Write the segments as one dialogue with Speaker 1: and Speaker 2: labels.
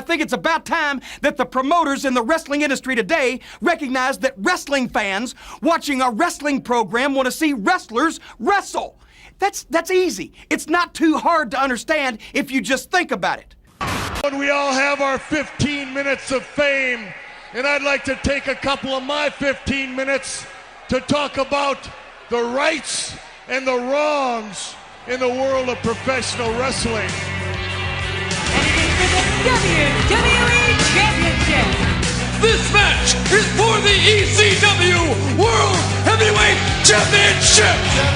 Speaker 1: think it's about time that the promoters in the wrestling industry today recognize that wrestling fans watching a wrestling program want to see wrestlers wrestle. That's easy. It's not too hard to understand if you just think about it.
Speaker 2: We all have our 15 minutes of fame, and I'd like to take a couple of my 15 minutes to talk about the rights and the wrongs in the world of professional wrestling.
Speaker 3: WWE Championship.
Speaker 4: This match is for the ECW World Heavyweight Championship.
Speaker 2: For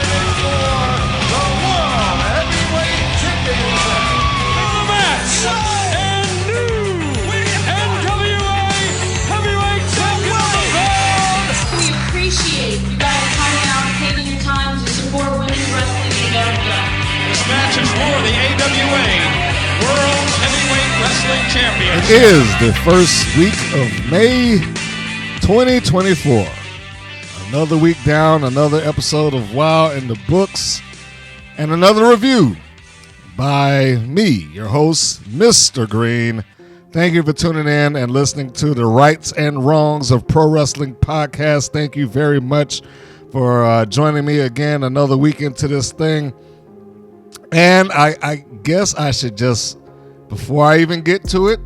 Speaker 2: the World Heavyweight Championship.
Speaker 4: The match and new NWA Heavyweight Champion of the world.
Speaker 3: We appreciate you guys coming out and taking your time to support women's wrestling in America.
Speaker 4: This match is for the AWA World Heavyweight Wrestling Championship.
Speaker 5: It is the first week of May 2024. Another week down, another episode of WOW in the books, and another review by me, your host, Mr. Green. Thank you for tuning in and listening to the Rights and Wrongs of Pro Wrestling podcast. Thank you very much for joining me again another week into this thing. And I guess I should just, before I even get to it,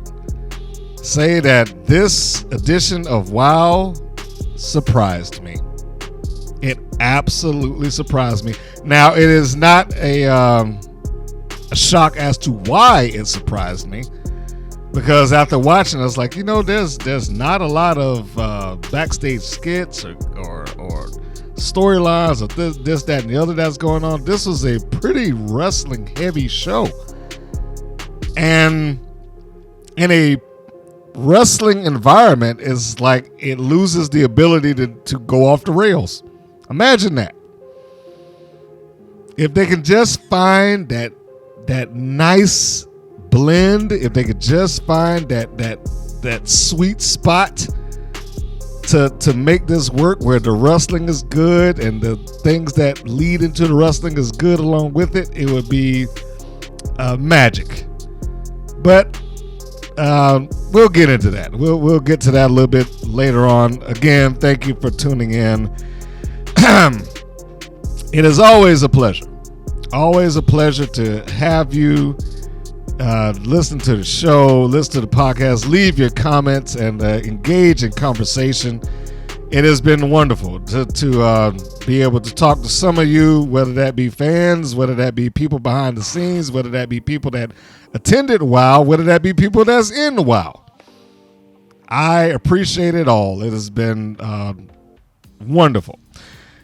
Speaker 5: say that this edition of WOW surprised me. It absolutely surprised me. Now, it is not a shock as to why it surprised me, because after watching, I was like, there's not a lot of backstage skits or storylines or this, that, and the other that's going on. This was a pretty wrestling heavy show. And in a wrestling environment, it's like it loses the ability to go off the rails. Imagine that. If they can just find that nice blend, if they could just find that sweet spot to make this work, where the wrestling is good and the things that lead into the wrestling is good along with it, it would be magic. But we'll get into that. We'll get to that a little bit later on. Again, thank you for tuning in. It is always a pleasure. Always a pleasure to have you listen to the show, listen to the podcast, leave your comments, and engage in conversation. It has been wonderful to be able to talk to some of you, whether that be fans, whether that be people behind the scenes, whether that be people that attended WOW, whether that be people that's in WOW. I appreciate it all. It has been wonderful.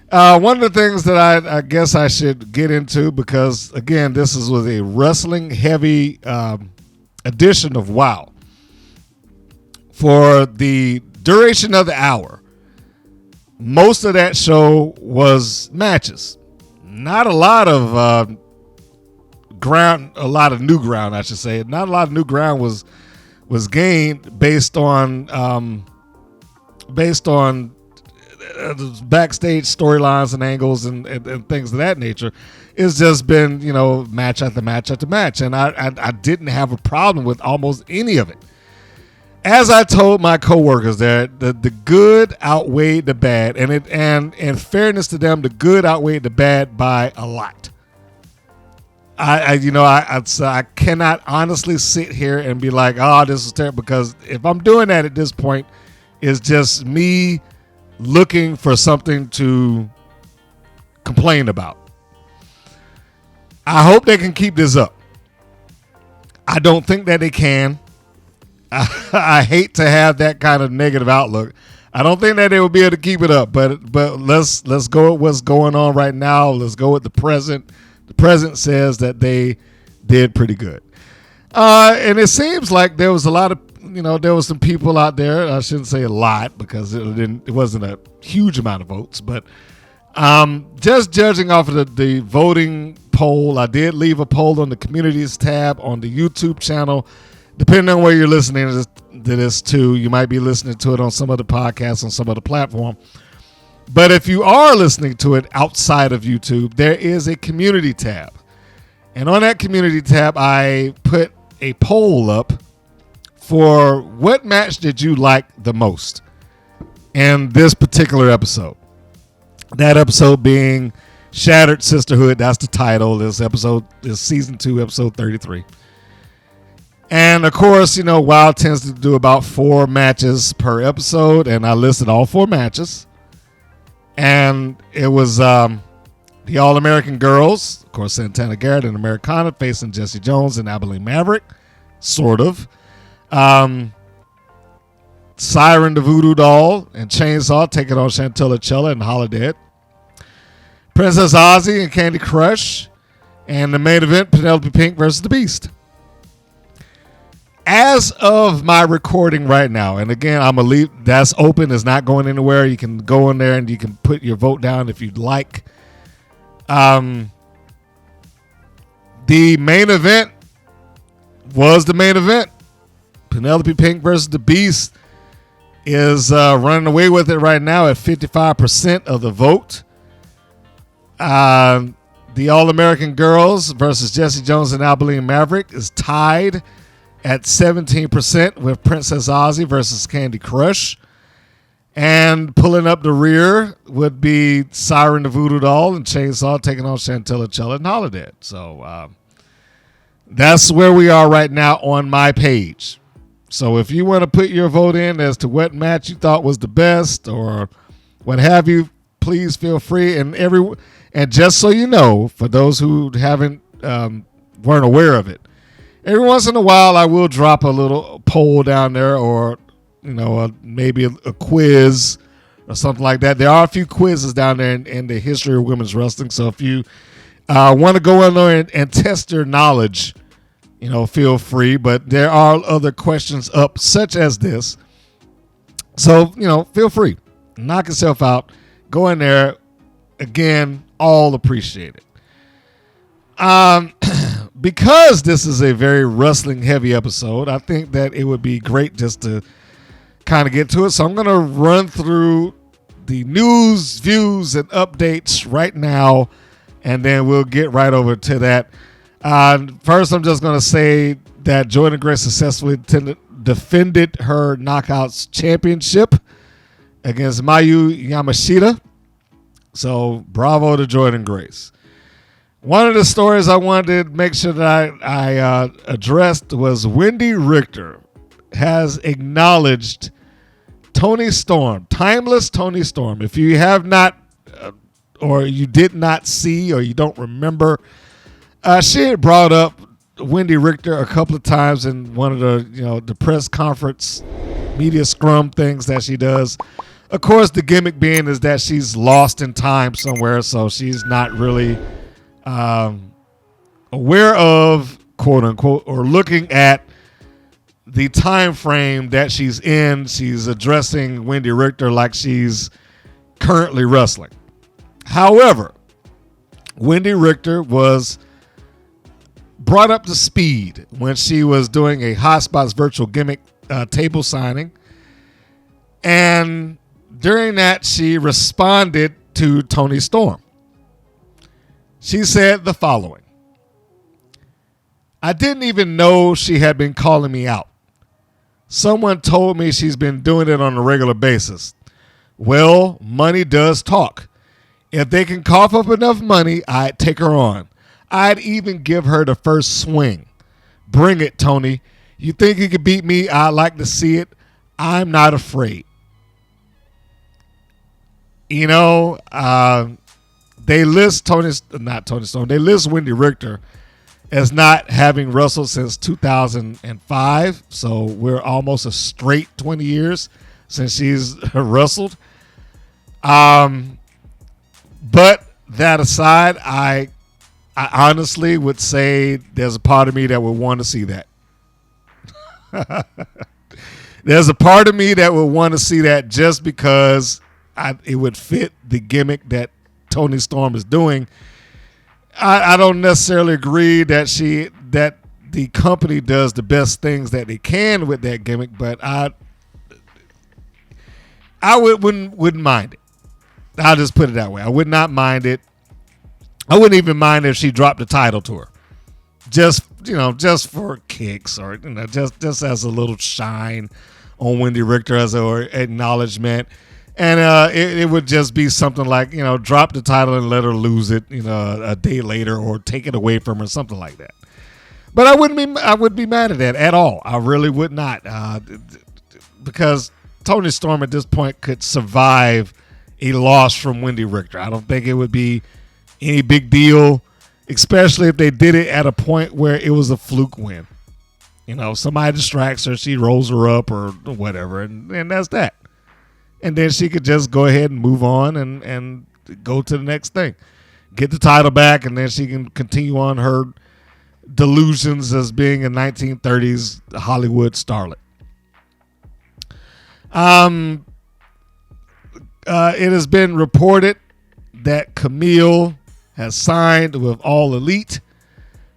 Speaker 5: One of the things that I guess I should get into, because, again, this is with a wrestling-heavy edition of WOW. For the duration of the hour, most of that show was matches. Not a lot of ground, a lot of new ground, I should say. Not a lot of new ground was gained based on backstage storylines and angles and things of that nature. It's just been, match after match after match. And I didn't have a problem with almost any of it. As I told my coworkers there, the good outweighed the bad. And in fairness to them, the good outweighed the bad by a lot. I cannot honestly sit here and be like, oh, this is terrible, because if I'm doing that at this point, it's just me looking for something to complain about. I hope they can keep this up. I don't think that they can. I hate to have that kind of negative outlook. I don't think that they will be able to keep it up, but let's go with what's going on right now. Let's go with the present. The present says that they did pretty good. And it seems like there was a lot of, there was some people out there. I shouldn't say a lot, because it wasn't a huge amount of votes, but just judging off of the voting poll, I did leave a poll on the communities tab on the YouTube channel. Depending on where you're listening to this too, you might be listening to it on some other podcast, on some other platform. But if you are listening to it outside of YouTube, there is a community tab. And on that community tab, I put a poll up for what match did you like the most in this particular episode? That episode being Shattered Sisterhood. That's the title. This episode is season 2, episode 33. And of course, you know, WOW tends to do about 4 matches per episode, and I listed all 4 matches. And it was the All-American Girls, of course, Santana Garrett and Americana facing Jessie Jones and Abilene Maverick, sort of. Siren the Voodoo Doll and Chainsaw taking on Chantilly, Chella, and Holidead. Princess Aussie and Kandy Krush. And the main event, Penelope Pink versus the Beast. As of my recording right now, and again, I'm going to leave, that's open, it's not going anywhere. You can go in there and you can put your vote down if you'd like. The main event was the main event. Penelope Pink versus the Beast is running away with it right now at 55% of the vote. The All-American Girls versus Jessie Jones and Abilene Maverick is tied at 17% with Princess Aussie versus Kandy Krush. And pulling up the rear would be Siren the Voodoo Doll and Chainsaw taking on Chantilly, Chella, and Holidead. So that's where we are right now on my page. So if you want to put your vote in as to what match you thought was the best or what have you, please feel free. And just so you know, for those who haven't weren't aware of it, every once in a while I will drop a little poll down there, or you know, maybe a quiz or something like that. There are a few quizzes down there in the history of women's wrestling. So if you want to go in there and test your knowledge, you know, feel free. But there are other questions up, such as this. So, you know, feel free. Knock yourself out. Go in there. Again, all appreciate it. Because this is a very wrestling heavy episode, I think that it would be great just to kind of get to it. So I'm going to run through the news, views, and updates right now, and then we'll get right over to that. First, I'm just going to say that Jordan Grace successfully defended her Knockouts championship against Mayu Yamashita. So bravo to Jordan Grace. One of the stories I wanted to make sure that I addressed was Wendy Richter has acknowledged Toni Storm, timeless Toni Storm. If you have not, or you did not see, or you don't remember, she had brought up Wendy Richter a couple of times in one of the press conference media scrum things that she does. Of course, the gimmick being is that she's lost in time somewhere, so she's not really aware of, quote unquote, or looking at the time frame that she's in. She's addressing Wendy Richter like she's currently wrestling. However, Wendy Richter was brought up to speed when she was doing a Hot Spots virtual gimmick table signing. And during that, she responded to Toni Storm. She said the following: "I didn't even know she had been calling me out. Someone told me she's been doing it on a regular basis. Well, money does talk. If they can cough up enough money, I'd take her on. I'd even give her the first swing. Bring it, Toni. You think you could beat me? I'd like to see it. I'm not afraid." You know, they list they list Wendy Richter as not having wrestled since 2005. So we're almost a straight 20 years since she's wrestled. But that aside, I honestly would say there's a part of me that would want to see that. There's a part of me that would want to see that just because it would fit the gimmick that Toni Storm is doing. I don't necessarily agree that the company does the best things that they can with that gimmick, but I wouldn't mind it. I'll just put it that way. I would not mind it. I wouldn't even mind if she dropped the title to her. Just just for kicks or just as a little shine on Wendy Richter as an acknowledgement. And it would just be something like, drop the title and let her lose it, a day later, or take it away from her, something like that. But I wouldn't be mad at that at all. I really would not, because Toni Storm at this point could survive a loss from Wendy Richter. I don't think it would be any big deal, especially if they did it at a point where it was a fluke win. Somebody distracts her, she rolls her up or whatever, and that's that. And then she could just go ahead and move on and go to the next thing. Get the title back, and then she can continue on her delusions as being a 1930s Hollywood starlet. It has been reported that Camille has signed with All Elite.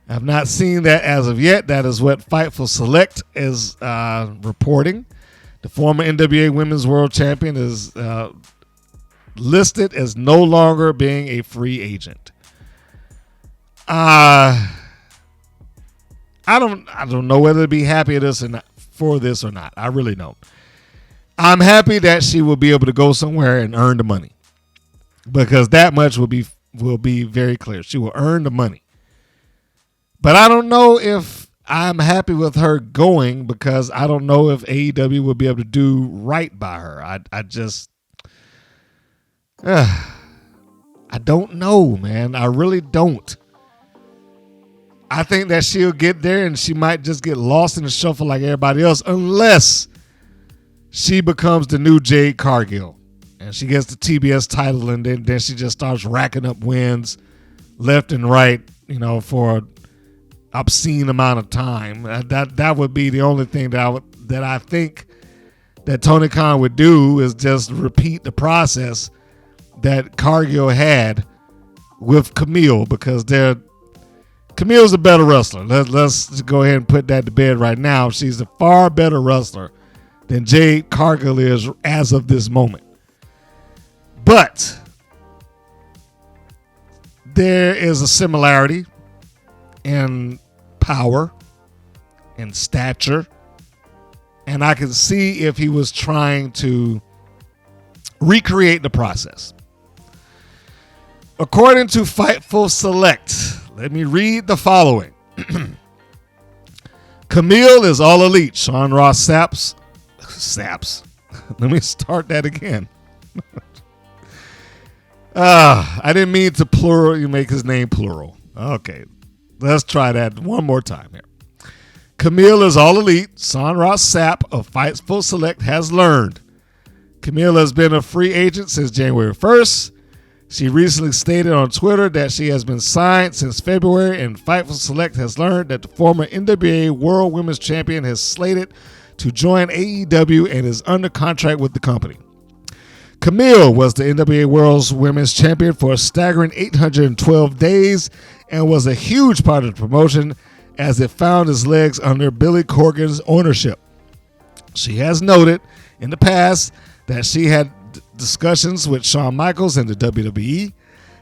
Speaker 5: I have not seen that as of yet. That is what Fightful Select is reporting. The former NWA Women's World Champion is listed as no longer being a free agent. I don't know whether to be happy for this or not. I really don't. I'm happy that she will be able to go somewhere and earn the money, because that much will be very clear. She will earn the money. But I don't know if I'm happy with her going, because I don't know if AEW will be able to do right by her. I don't know, man. I really don't. I think that she'll get there and she might just get lost in the shuffle like everybody else, unless she becomes the new Jade Cargill and she gets the TBS title, and then she just starts racking up wins left and right, for an obscene amount of time. That would be the only thing that I think that Tony Khan would do, is just repeat the process that Cargill had with Camille, because Camille's a better wrestler. Let's just go ahead and put that to bed right now. She's a far better wrestler than Jade Cargill is as of this moment. But there is a similarity in power and stature, and I can see if he was trying to recreate the process. According to Fightful Select, let me read the following. Camille is All Elite. Sean Ross Saps. Let me start that again. I didn't mean to plural. You make his name plural. Okay. Let's try that one more time here. Camille is All Elite. Sean Ross Sapp of Fightful Select has learned. Camille has been a free agent since January 1st. She recently stated on Twitter that she has been signed since February, and Fightful Select has learned that the former NWA World Women's Champion has slated to join AEW and is under contract with the company. Camille was the NWA World Women's Champion for a staggering 812 days and was a huge part of the promotion as it found its legs under Billy Corgan's ownership. She has noted in the past that she had discussions with Shawn Michaels and the WWE.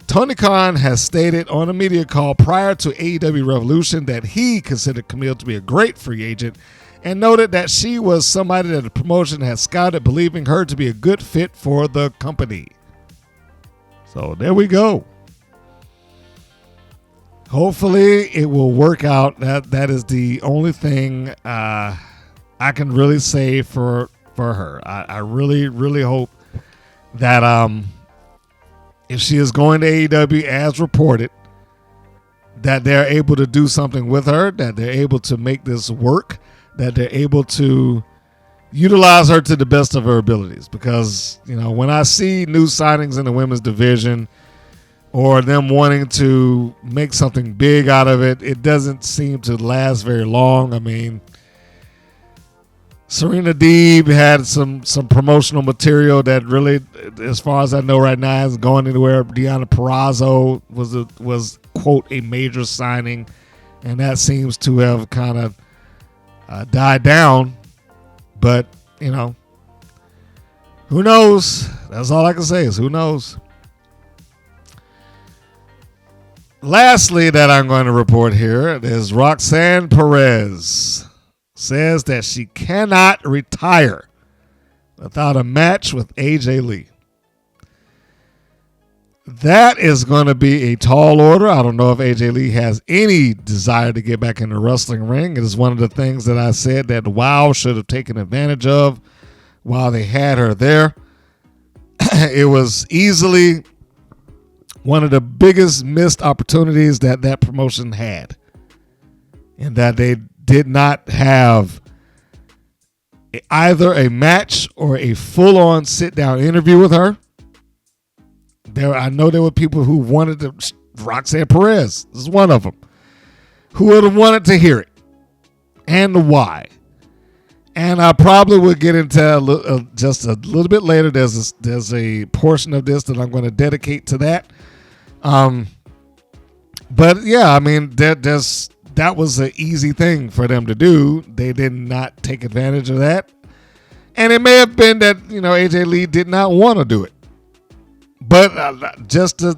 Speaker 5: Tony Khan has stated on a media call prior to AEW Revolution that he considered Camille to be a great free agent, and noted that she was somebody that the promotion had scouted, believing her to be a good fit for the company. So there we go. Hopefully it will work out. That is the only thing I can really say for her. I really, really hope that if she is going to AEW as reported, that they're able to do something with her, that they're able to make this work, that they're able to utilize her to the best of her abilities. Because, when I see new signings in the women's division or them wanting to make something big out of it, it doesn't seem to last very long. I mean, Serena Deeb had some promotional material that really, as far as I know right now, hasn't gone anywhere. Deonna Purrazzo was quote a major signing, and that seems to have kind of died down. But who knows? That's all I can say is who knows. Lastly, that I'm going to report here is Roxanne Perez says that she cannot retire without a match with AJ Lee. That is going to be a tall order. I don't know if AJ Lee has any desire to get back in the wrestling ring. It is one of the things that I said that WOW should have taken advantage of while they had her there. It was easily one of the biggest missed opportunities that that promotion had, in that they did not have either a match or a full-on sit-down interview with her. I know there were people who wanted to. Roxanne Perez is one of them, who would have wanted to hear it and why. And I probably would get into just a little bit later. There's a portion of this that I'm going to dedicate to that. But yeah, I mean that was an easy thing for them to do. They did not take advantage of that, and it may have been that AJ Lee did not want to do it. But just to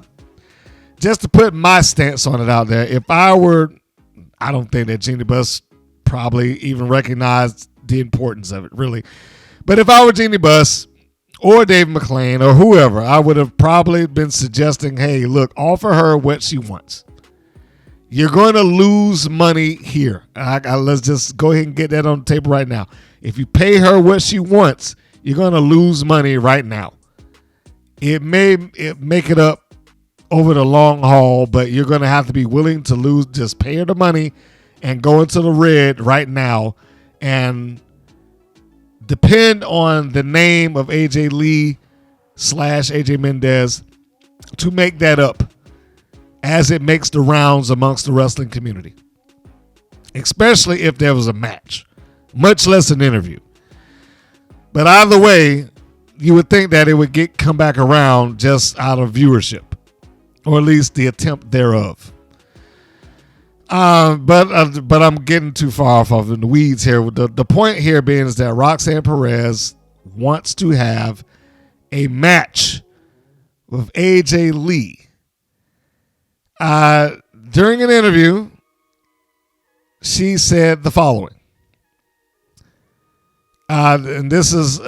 Speaker 5: put my stance on it out there, I don't think that Jeannie Buss probably even recognized the importance of it, really. But if I were Jeannie Buss or Dave McClain or whoever, I would have probably been suggesting, hey, look, offer her what she wants. You're going to lose money here. Let's just go ahead and get that on the table right now. If you pay her what she wants, you're going to lose money right now. It may make it up over the long haul, but you're going to have to be willing to lose. Just pay her the money and go into the red right now and depend on the name of AJ Lee / AJ Mendez to make that up as it makes the rounds amongst the wrestling community, especially if there was a match, much less an interview. But either way, you would think that it would come back around just out of viewership, or at least the attempt thereof. But I'm getting too far off of the weeds here. The point here being is that Roxanne Perez wants to have a match with AJ Lee. During an interview, she said the following. And this is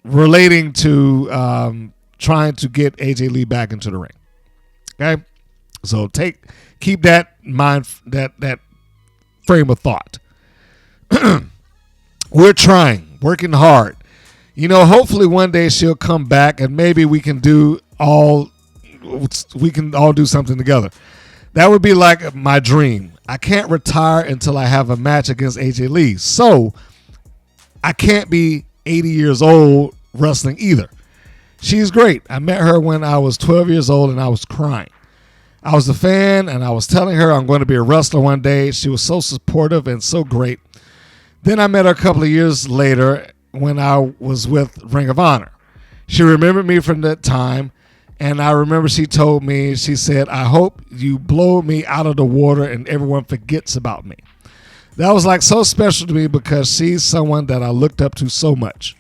Speaker 5: relating to trying to get AJ Lee back into the ring. Okay, so keep that in mind, that frame of thought. We're working hard. Hopefully one day she'll come back and maybe we can all do something together. That would be like my dream. I can't retire until I have a match against AJ Lee. So I can't be 80 years old wrestling either. She's great. I met her when I was 12 years old and I was crying. I was a fan and I was telling her I'm going to be a wrestler one day. She was so supportive and so great. Then I met her a couple of years later when I was with Ring of Honor. She remembered me from that time, and I remember she told me, she said, I hope you blow me out of the water and everyone forgets about me. That was like so special to me because she's someone that I looked up to so much.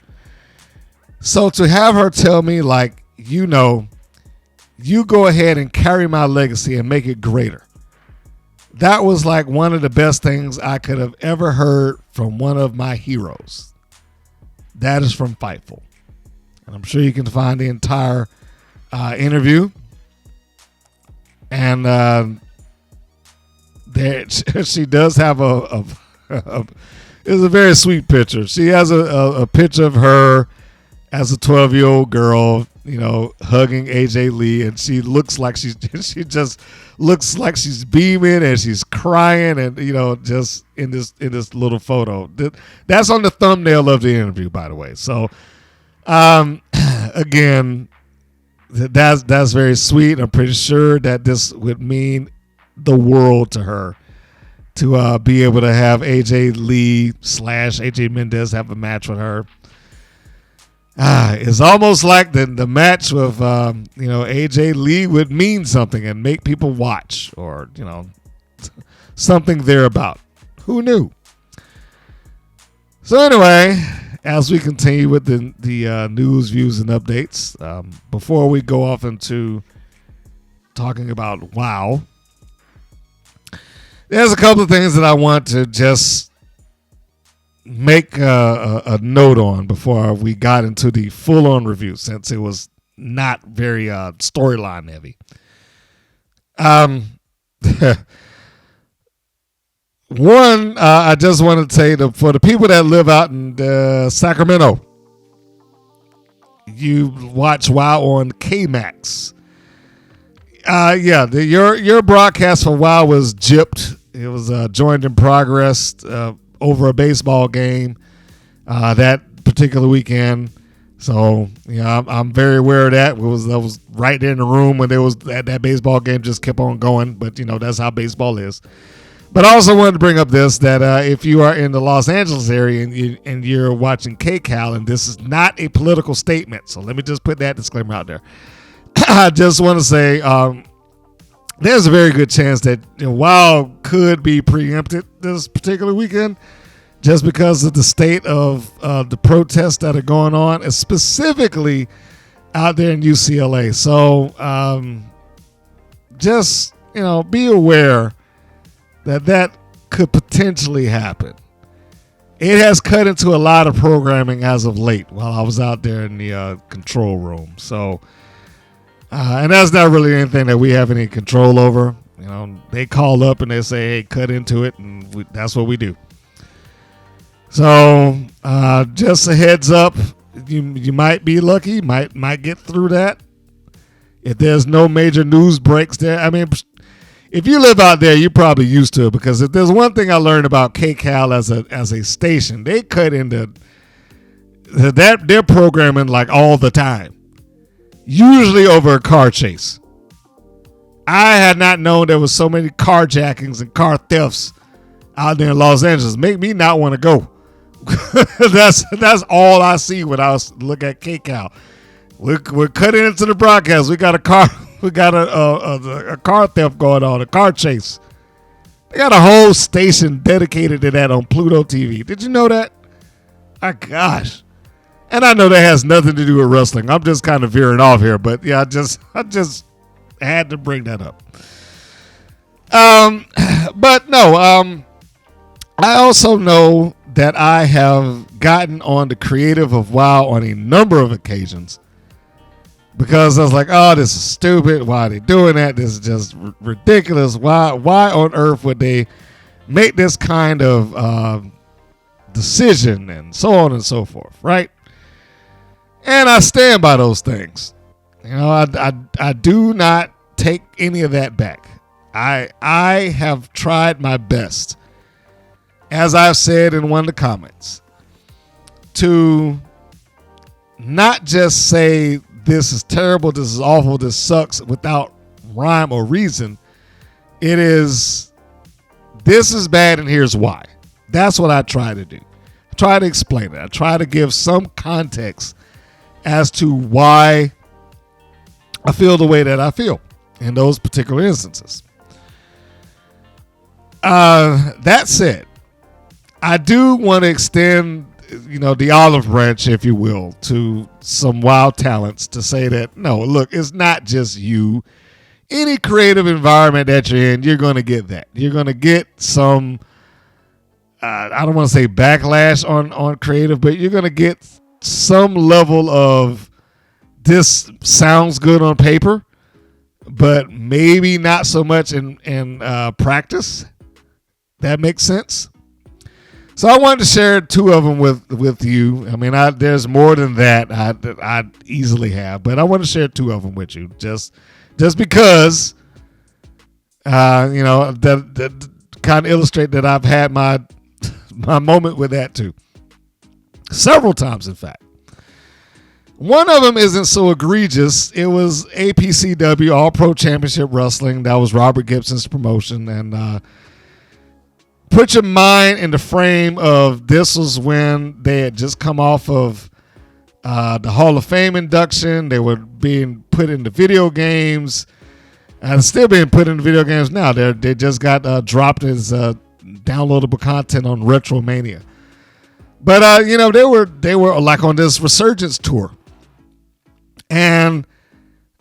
Speaker 5: So to have her tell me, like, you go ahead and carry my legacy and make it greater. That was like one of the best things I could have ever heard from one of my heroes. That is from Fightful. And I'm sure you can find the entire interview. And she does have it's a very sweet picture. She has a picture of her as a 12-year-old girl, hugging AJ Lee, and she looks like she just looks like she's beaming and she's crying, and just in this little photo. That's on the thumbnail of the interview, by the way. So, again, that's very sweet. I'm pretty sure that this would mean the world to her to be able to have AJ Lee / AJ Mendez have a match with her. It's almost like the match with AJ Lee would mean something and make people watch, or something thereabout. Who knew? So anyway, as we continue with the news, views, and updates, before we go off into talking about WOW, there's a couple of things that I want to just make a note on before we got into the full-on review, since it was not very storyline heavy. One, I just want to say that for the people that live out in Sacramento, you watch WOW on KMAX. Your broadcast for WOW was gypped. It was joined in progress over a baseball game that particular weekend. So I'm very aware of that. I was right there in the room when there was that baseball game just kept on going. But that's how baseball is. But I also wanted to bring up this, that if you are in the Los Angeles area and you're watching KCAL, and this is not a political statement, so let me just put that disclaimer out there. I just want to say there's a very good chance that WOW could be preempted this particular weekend just because of the state of the protests that are going on, and specifically out there in UCLA. So just, be aware that could potentially happen. It has cut into a lot of programming as of late while I was out there in the control room. So, and that's not really anything that we have any control over. They call up and they say, hey, cut into it, and that's what we do. So, just a heads up, you might be lucky, might get through that. If there's no major news breaks there, I mean, if you live out there, you're probably used to it, because if there's one thing I learned about KCAL as a station, they cut into their programming like all the time, usually over a car chase. I had not known there was so many carjackings and car thefts out there in Los Angeles. Make me not want to go. That's all I see when I look at KCAL. We're cutting into the broadcast. We got a car. We got a car theft going on, a car chase. They got a whole station dedicated to that on Pluto TV. Did you know that? My gosh. And I know that has nothing to do with wrestling. I'm just kind of veering off here, but yeah, I just had to bring that up. But no, I also know that I have gotten on the creative of WOW on a number of occasions, because I was like, oh, this is stupid. Why are they doing that? This is just ridiculous. Why on earth would they make this kind of decision, and so on and so forth, right? And I stand by those things. I do not take any of that back. I have tried my best, as I've said in one of the comments, to not just say this is terrible, this is awful, this sucks without rhyme or reason. It is, this is bad and here's why. That's what I try to do. I try to explain it. I try to give some context as to why I feel the way that I feel in those particular instances. That said, I do want to extend the olive branch, if you will, to some WOW talents to say that, no, look, it's not just you. Any creative environment that you're in, you're going to get that. You're going to get some, I don't want to say backlash on creative, but you're going to get some level of, this sounds good on paper, but maybe not so much in practice. That makes sense. So I wanted to share two of them with you. I mean, there's more than that I easily have, but I want to share two of them with you just because, that kind of illustrate that I've had my moment with that too. Several times, in fact. One of them isn't so egregious. It was APCW, All Pro Championship Wrestling. That was Robert Gibson's promotion, and put your mind in the frame of, this was when they had just come off of the Hall of Fame induction. They were being put into video games, and still being put into video games now. They just got dropped as downloadable content on Retromania. But they were like on this resurgence tour, and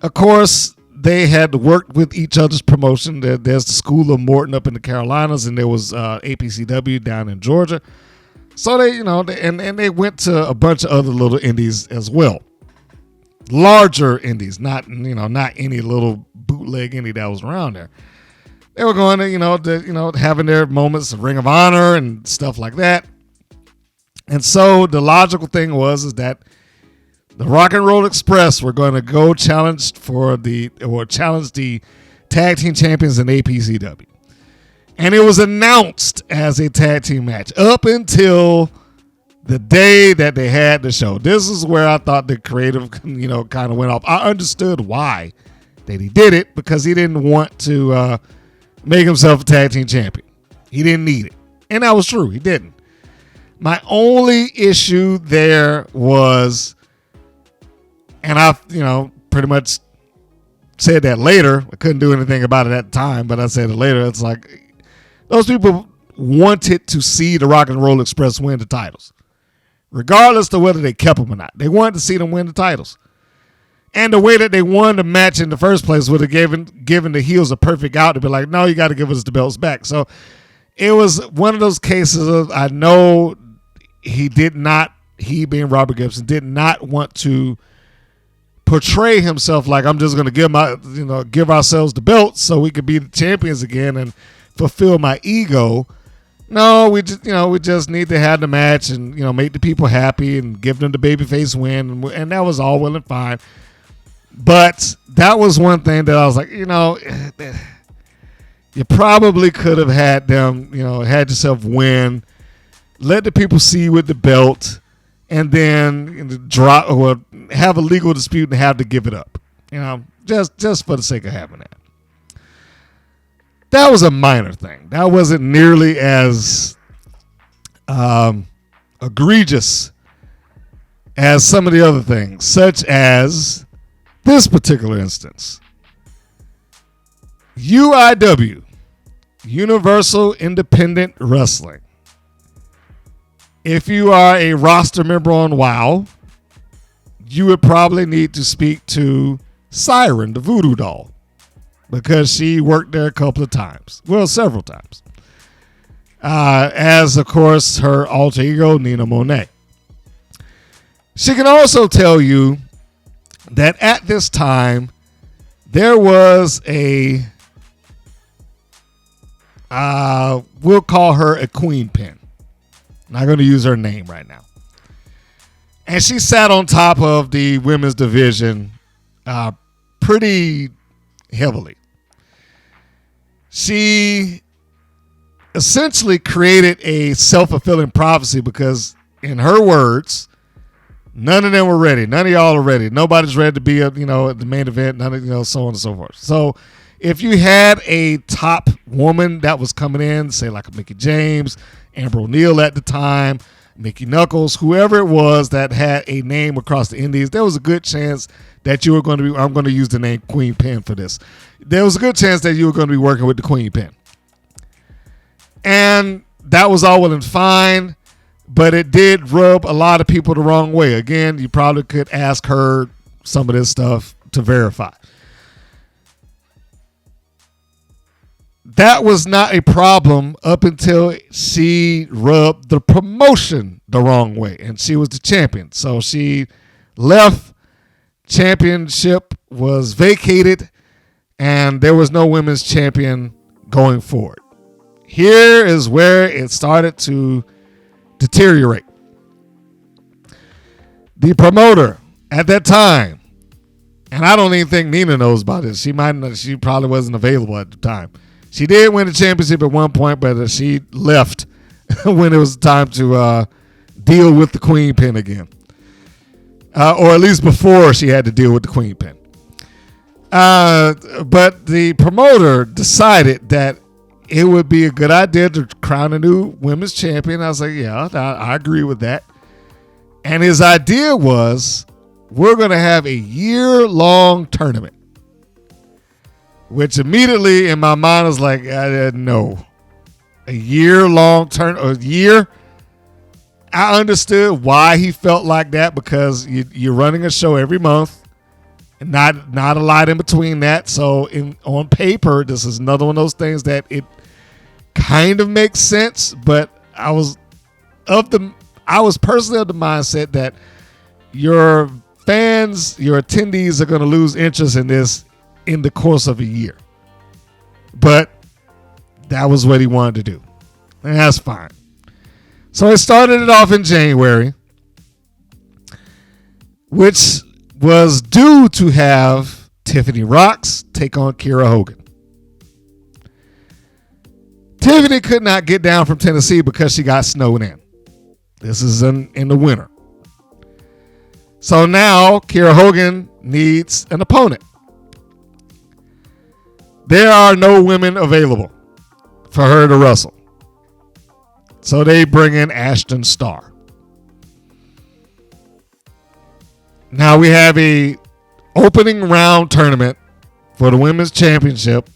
Speaker 5: of course they had worked with each other's promotion. There's the School of Morton up in the Carolinas, and there was APCW down in Georgia. So they, and they went to a bunch of other little indies as well. Larger indies, not any little bootleg indie that was around there. They were going to, having their moments of Ring of Honor and stuff like that. And so the logical thing is that the Rock and Roll Express were going to go challenge the tag team champions in APCW. And it was announced as a tag team match up until the day that they had the show. This is where I thought the creative, kind of went off. I understood why that he did it, because he didn't want to make himself a tag team champion. He didn't need it. And that was true. He didn't. My only issue there was, and I, pretty much said that later. I couldn't do anything about it at the time, but I said it later. It's like those people wanted to see the Rock and Roll Express win the titles, regardless of whether they kept them or not. They wanted to see them win the titles. And the way that they won the match in the first place would have given the heels a perfect out to be like, no, you got to give us the belts back. So it was one of those cases of, I know he being Robert Gibson, did not want to portray himself like, I'm just going to give ourselves the belts so we could be the champions again and fulfill my ego. No, we just need to have the match and, make the people happy and give them the babyface win. And that was all well and fine. But that was one thing that I was like, you probably could have had them, had yourself win, let the people see you with the belt, and then drop or have a legal dispute and have to give it up. Just for the sake of having that. That was a minor thing. That wasn't nearly as egregious as some of the other things, such as this particular instance. UIW, Universal Independent Wrestling. If you are a roster member on WOW, you would probably need to speak to Siren, the voodoo doll, because she worked there a couple of times. Well, several times. As, of course, her alter ego, Nina Monet. She can also tell you that at this time, there was we'll call her a queen pin. I'm not going to use her name right now. And she sat on top of the women's division pretty heavily. She essentially created a self-fulfilling prophecy because, in her words, none of them were ready. None of y'all are ready. Nobody's ready to be at the main event. None of so on and so forth. So if you had a top woman that was coming in, say like a Mickie James, Amber O'Neal at the time, Mickey Knuckles, whoever it was that had a name across the indies, there was a good chance that you were going to be, I'm going to use the name Queen Pen for this. There was a good chance that you were going to be working with the Queen Pen. And that was all well and fine, but it did rub a lot of people the wrong way. Again, you probably could ask her some of this stuff to verify. That was not a problem up until she rubbed the promotion the wrong way, and she was the champion. So she left, championship was vacated, and there was no women's champion going forward. Here is where it started to deteriorate. The promoter at that time, and I don't even think Nina knows about this. She probably wasn't available at the time. She did win the championship at one point, but she left when it was time to deal with the Queen Pin again. Or at least before she had to deal with the Queen Pin. But the promoter decided that it would be a good idea to crown a new women's champion. I was like, yeah, I agree with that. And his idea was, we're going to have a year-long tournament. Which immediately in my mind was like, no. A year-long a year? I understood why he felt like that, because you're running a show every month. Not a lot in between that. So on paper, this is another one of those things that it kind of makes sense, but I was personally of the mindset that your fans, your attendees are going to lose interest in this in the course of a year. But that was what he wanted to do. And that's fine. So he started it off in January, which was due to have Tiffany Rocks take on Kiera Hogan. Tiffany could not get down from Tennessee because she got snowed in. This is in the winter. So now Kiera Hogan needs an opponent. There are no women available for her to wrestle. So they bring in Ashton Starr. Now we have a opening round tournament for the women's championship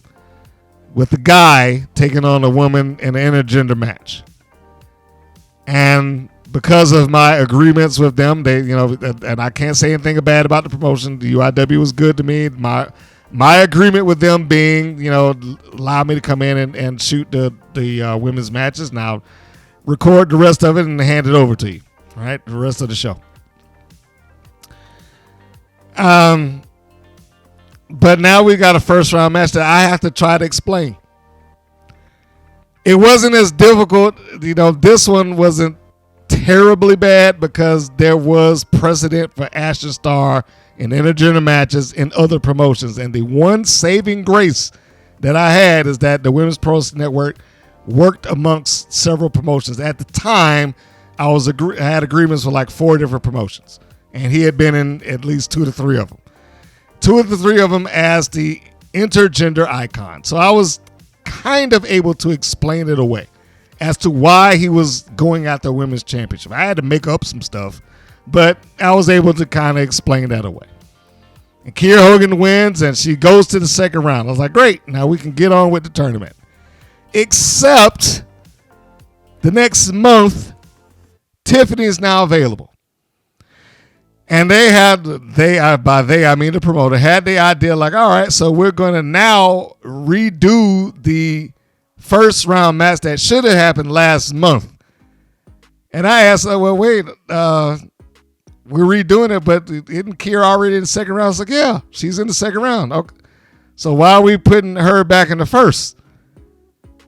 Speaker 5: with a guy taking on a woman in an intergender match. And because of my agreements with them, they, and I can't say anything bad about the promotion. The UIW was good to me. My agreement with them being, allow me to come in and shoot the women's matches. Now, record the rest of it and hand it over to you. All right, the rest of the show. But now we got a first round match that I have to try to explain. It wasn't as difficult. This one wasn't terribly bad because there was precedent for Ashton Starr in intergender matches in other promotions. And the one saving grace that I had is that the Women's Pro Network worked amongst several promotions. At the time, I had agreements with like 4 different promotions. And he had been in at least 2 to 3 of them. 2 of the 3 of them as the intergender icon. So I was kind of able to explain it away as to why he was going after the women's championship. I had to make up some stuff, but I was able to kind of explain that away. And Kiera Hogan wins, and she goes to the second round. I was like, great, now we can get on with the tournament. Except the next month, Tiffany is now available. And by they, I mean the promoter, had the idea like, all right, so we're going to now redo the first round match that should have happened last month. And I asked her, well, wait, we're redoing it, but isn't Kiera already in the second round? I was like, yeah, she's in the second round. Okay. So why are we putting her back in the first?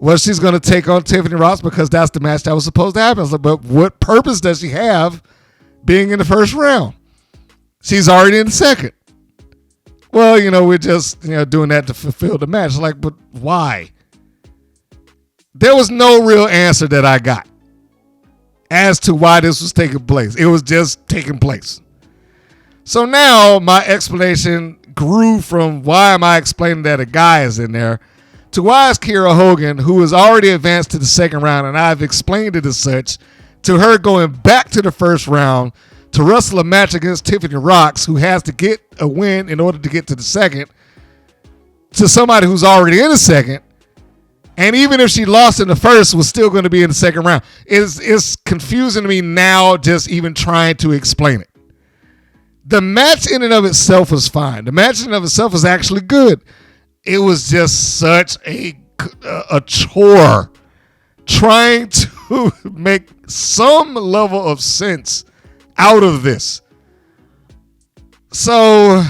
Speaker 5: Well, she's going to take on Tiffany Ross because that's the match that was supposed to happen. I was like, but what purpose does she have being in the first round? She's already in the second. Well, we're just, doing that to fulfill the match. Like, but why? There was no real answer that I got as to why this was taking place. It was just taking place. So now my explanation grew from why am I explaining that a guy is in there to why is Kiera Hogan, who has already advanced to the second round, and I've explained it as such, to her going back to the first round to wrestle a match against Tiffany Rocks, who has to get a win in order to get to the second, to somebody who's already in the second, and even if she lost in the first, was still going to be in the second round. It's confusing to me now just even trying to explain it. The match in and of itself was fine. The match in and of itself was actually good. It was just such a chore trying to make some level of sense out of this. So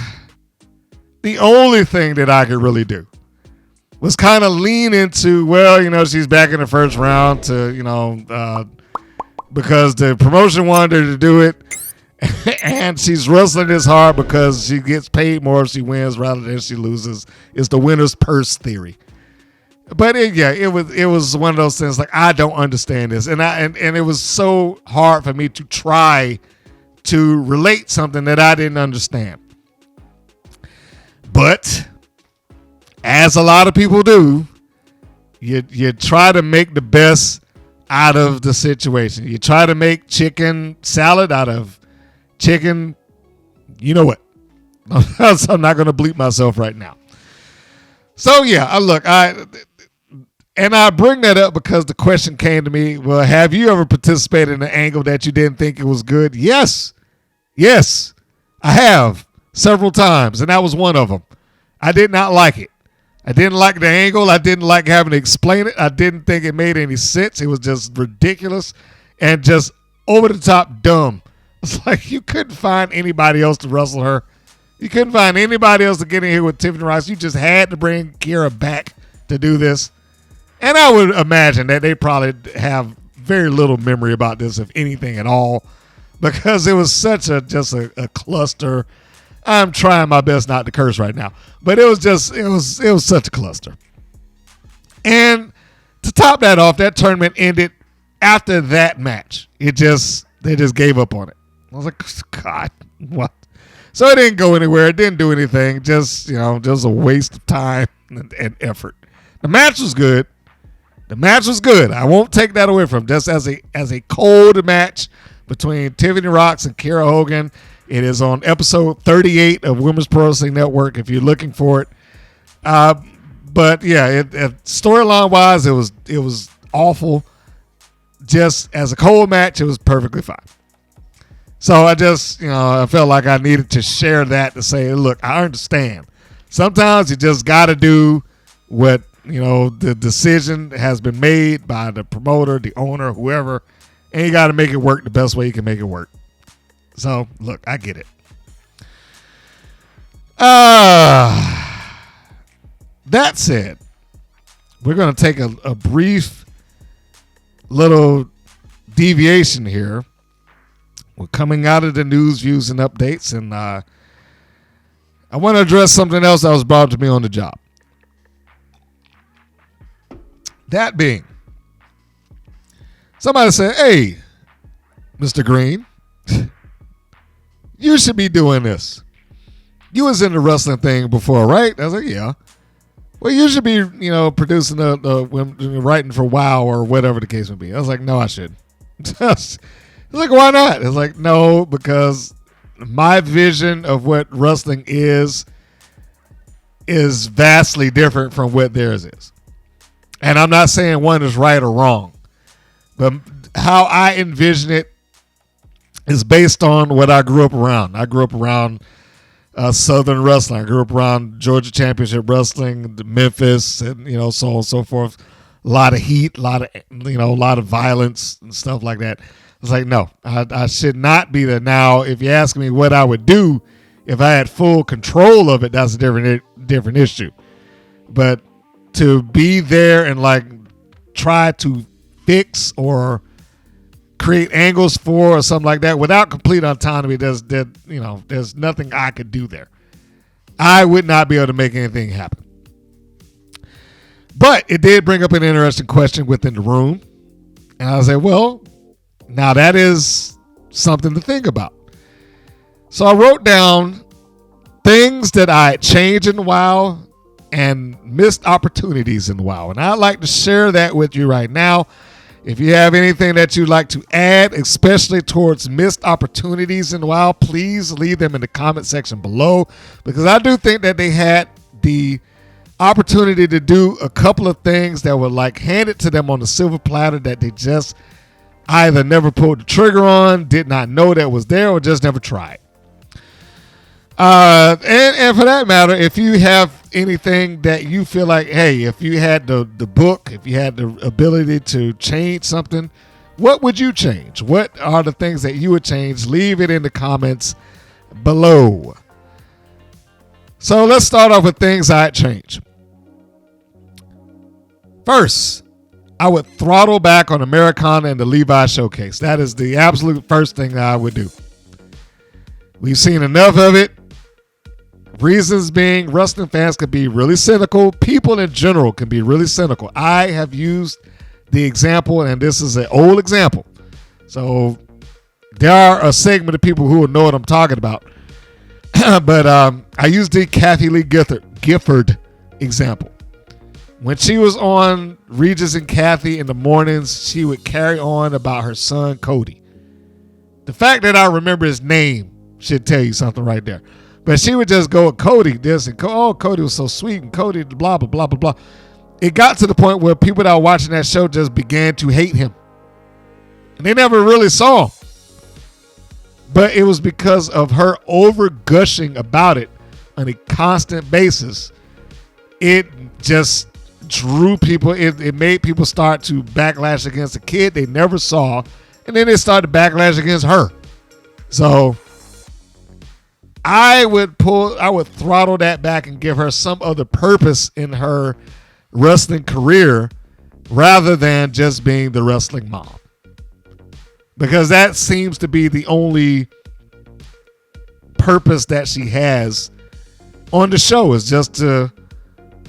Speaker 5: the only thing that I could really do was kind of lean into, well, she's back in the first round to, because the promotion wanted her to do it, and she's wrestling this hard because she gets paid more if she wins rather than she loses. It's the winner's purse theory. But it was one of those things like I don't understand this, and it was so hard for me to try to relate something that I didn't understand. But as a lot of people do, you try to make the best out of the situation. You try to make chicken salad out of chicken. You know what? I'm not going to bleep myself right now. So yeah, I bring that up because the question came to me, well, have you ever participated in an angle that you didn't think it was good? Yes, I have. several times, and that was one of them. I did not like it. I didn't like the angle. I didn't like having to explain it. I didn't think it made any sense. It was just ridiculous and just over the top dumb. It's like you couldn't find anybody else to wrestle her. You couldn't find anybody else to get in here with Tiffany Ross. You just had to bring Kira back to do this. And I would imagine that they probably have very little memory about this, if anything at all, because it was such a cluster. I'm trying my best not to curse right now, but it was such a cluster. And to top that off, that tournament ended after that match. They just gave up on it. I was like, God, what? So it didn't go anywhere. It didn't do anything. Just a waste of time and effort. The match was good. I won't take that away from them. Just as a cold match between Tiffany Rocks and Kara Hogan. It is on episode 38 of Women's Pro Wrestling Network if you're looking for it. But yeah, storyline wise, it was awful. Just as a cold match, it was perfectly fine. So I just, I felt like I needed to share that to say, look, I understand. Sometimes you just got to do what, the decision has been made by the promoter, the owner, whoever, and you got to make it work the best way you can make it work. So, look, I get it. That said, we're going to take a brief little deviation here. We're coming out of the news, views, and updates, and I want to address something else that was brought to me on the job. That being, somebody said, hey, Mr. Green, you should be doing this. You was in the wrestling thing before, right? I was like, yeah. Well, you should be, producing writing for WOW or whatever the case may be. I was like, no, I shouldn't. It's like, why not? It's like, no, because my vision of what wrestling is vastly different from what theirs is. And I'm not saying one is right or wrong, but how I envision it is based on what I grew up around. I grew up around Southern wrestling. I grew up around Georgia Championship Wrestling, Memphis, and so on and so forth. A lot of heat, a lot of violence and stuff like that. It's like, no, I should not be there. Now, if you ask me what I would do if I had full control of it, that's a different issue. But to be there and try to fix or create angles for or something like that without complete autonomy, there's nothing I could do there. I would not be able to make anything happen. But it did bring up an interesting question within the room. And I said, well, now that is something to think about. So I wrote down things that I changed in WOW and missed opportunities in WOW. And I'd like to share that with you right now. If you have anything that you'd like to add, especially towards missed opportunities in WOW, please leave them in the comment section below, because I do think that they had the opportunity to do a couple of things that were handed to them on the silver platter that they just either never pulled the trigger on, did not know that was there, or just never tried. And for that matter, if you have anything that you feel like, hey, if you had the book, if you had the ability to change something, what would you change? What are the things that you would change? Leave it in the comments below. So let's start off with things I'd change. First, I would throttle back on Americana and the Levi Showcase. That is the absolute first thing that I would do. We've seen enough of it. Reasons being, wrestling fans can be really cynical. People in general can be really cynical. I have used the example, and this is an old example. So there are a segment of people who will know what I'm talking about. But I used the Kathy Lee Gifford example. When she was on Regis and Kathy in the mornings, she would carry on about her son, Cody. The fact that I remember his name should tell you something right there. But she would just go with Cody this and Cody was so sweet and Cody blah, blah, blah, blah, blah. It got to the point where people that were watching that show just began to hate him. And they never really saw him. But it was because of her over gushing about it on a constant basis. It just drew people. It made people start to backlash against a kid they never saw. And then they started to backlash against her. So I would throttle that back and give her some other purpose in her wrestling career rather than just being the wrestling mom. Because that seems to be the only purpose that she has on the show, is just to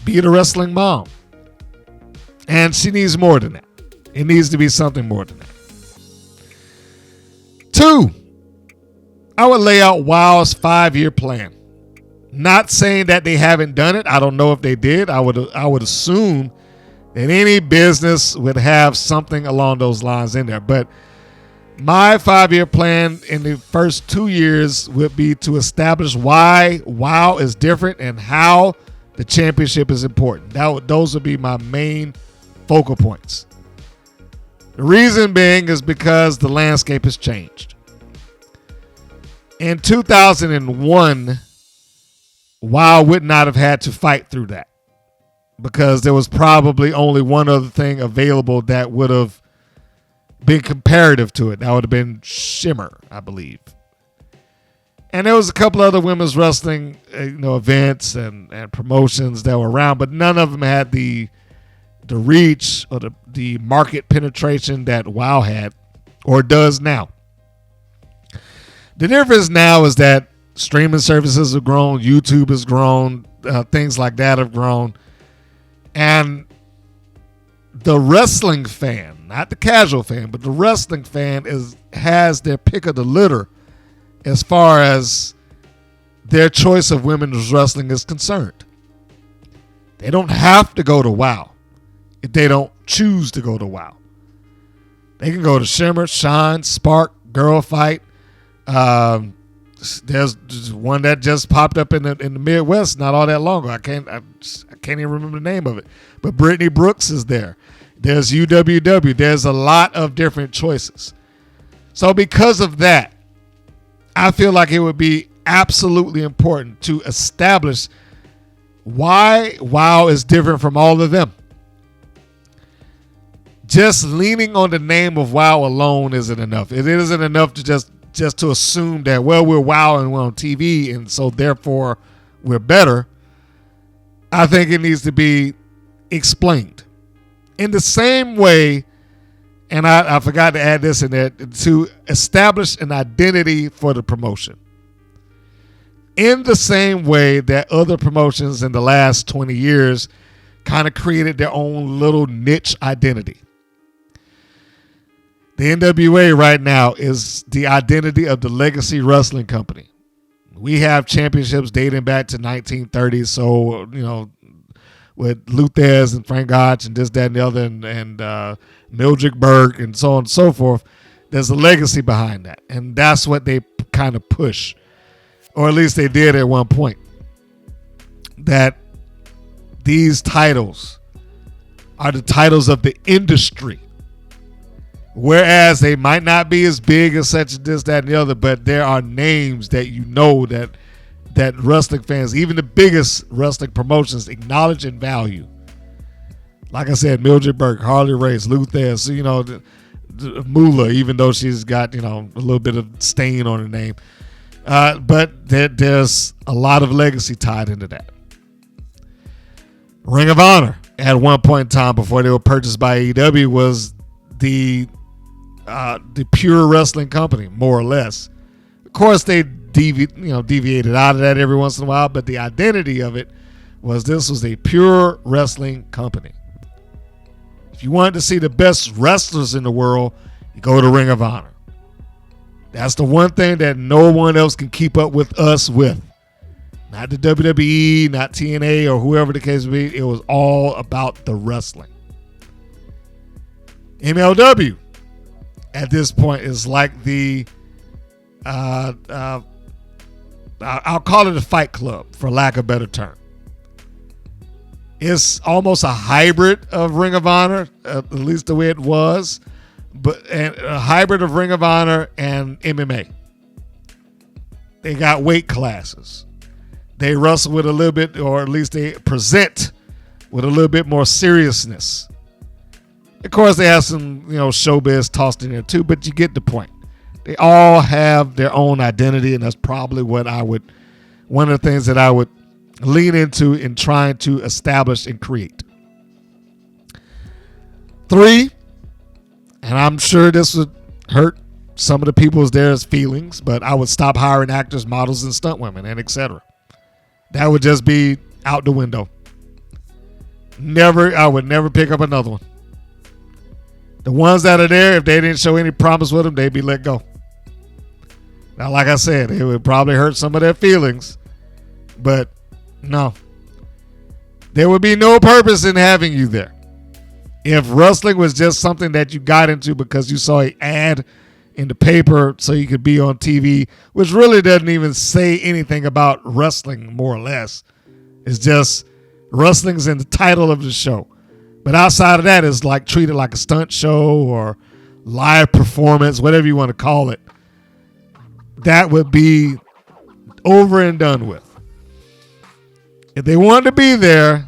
Speaker 5: be the wrestling mom. And she needs more than that. It needs to be something more than that. 2, I would lay out WOW's 5-year plan. Not saying that they haven't done it. I don't know if they did. I would assume that any business would have something along those lines in there. But my 5-year plan in the first 2 years would be to establish why WOW is different and how the championship is important. Those would be my main focal points. The reason being is because the landscape has changed. In 2001, WOW would not have had to fight through that, because there was probably only one other thing available that would have been comparative to it. That would have been Shimmer, I believe. And there was a couple other women's wrestling events and promotions that were around, but none of them had the reach or the market penetration that WOW had or does now. The difference now is that streaming services have grown, YouTube has grown, things like that have grown. And the wrestling fan, not the casual fan, but the wrestling fan has their pick of the litter as far as their choice of women's wrestling is concerned. They don't have to go to WOW if they don't choose to go to WOW. They can go to Shimmer, Shine, Spark, Girl Fight. There's one that just popped up in the Midwest not all that long ago. I can't even remember the name of it. But Brittany Brooks is there. There's UWW. There's a lot of different choices. So because of that, I feel like it would be absolutely important to establish why WOW is different from all of them. Just leaning on the name of WOW alone isn't enough. It isn't enough to just to assume that, well, we're WOW and we're on TV, and so therefore we're better. I think it needs to be explained. In the same way, and I forgot to add this in there, to establish an identity for the promotion. In the same way that other promotions in the last 20 years kind of created their own little niche identity. The NWA right now is the identity of the Legacy Wrestling Company. We have championships dating back to 1930s. So, with Luthez and Frank Gotch and this, that, and the other, and Mildred Burke and so on and so forth, there's a legacy behind that. And that's what they kind of push, or at least they did at one point, that these titles are the titles of the industry. Whereas they might not be as big as such as this, that, and the other, but there are names that that wrestling fans, even the biggest wrestling promotions, acknowledge and value. Like I said, Mildred Burke, Harley Race, Luthez, the Moolah, even though she's got, a little bit of stain on her name. But there's a lot of legacy tied into that. Ring of Honor, at one point in time before they were purchased by AEW, was the pure wrestling company, more or less. Of course, they deviated out of that every once in a while, but the identity of it was this was a pure wrestling company. If you wanted to see the best wrestlers in the world, you go to Ring of Honor. That's the one thing that no one else can keep up with us with. Not the WWE, not TNA, or whoever the case may be. It was all about the wrestling. MLW at this point is like the I'll call it a fight club, for lack of a better term. It's almost a hybrid of Ring of Honor, at least the way it was, but a hybrid of Ring of Honor and MMA. They got weight classes. They wrestle with a little bit, or at least they present with a little bit more seriousness. Of course, they have some, showbiz tossed in there too, but you get the point. They all have their own identity, and that's probably one of the things that I would lean into in trying to establish and create. 3, and I'm sure this would hurt some of the people's there's feelings, but I would stop hiring actors, models, and stunt women, and etc. That would just be out the window. I would never pick up another one. The ones that are there, if they didn't show any promise with them, they'd be let go. Now, like I said, it would probably hurt some of their feelings, but no. There would be no purpose in having you there. If wrestling was just something that you got into because you saw an ad in the paper so you could be on TV, which really doesn't even say anything about wrestling, more or less. It's just wrestling's in the title of the show. But outside of that, it's like treated like a stunt show or live performance, whatever you want to call it. That would be over and done with. If they wanted to be there,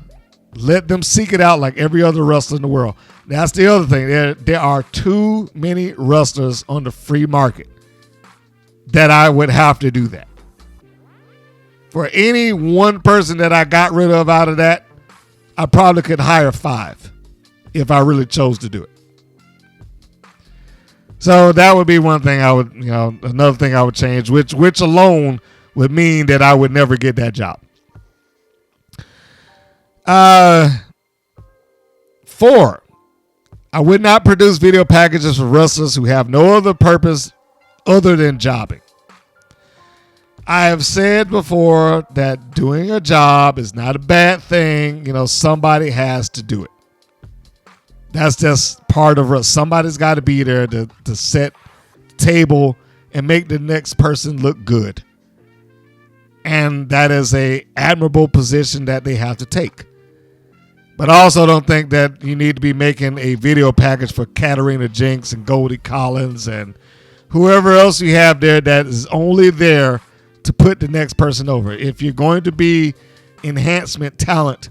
Speaker 5: let them seek it out like every other wrestler in the world. That's the other thing. There are too many wrestlers on the free market that I would have to do that. For any one person that I got rid of out of that, I probably could hire 5 if I really chose to do it. So that would be one thing I would, another thing I would change, which alone would mean that I would never get that job. 4, I would not produce video packages for wrestlers who have no other purpose other than jobbing. I have said before that doing a job is not a bad thing. Somebody has to do it. That's just part of it. Somebody's got to be there to set the table and make the next person look good. And that is a admirable position that they have to take. But I also don't think that you need to be making a video package for Katarina Jinx and Goldie Collins and whoever else you have there that is only there to put the next person over. If you're going to be enhancement talent,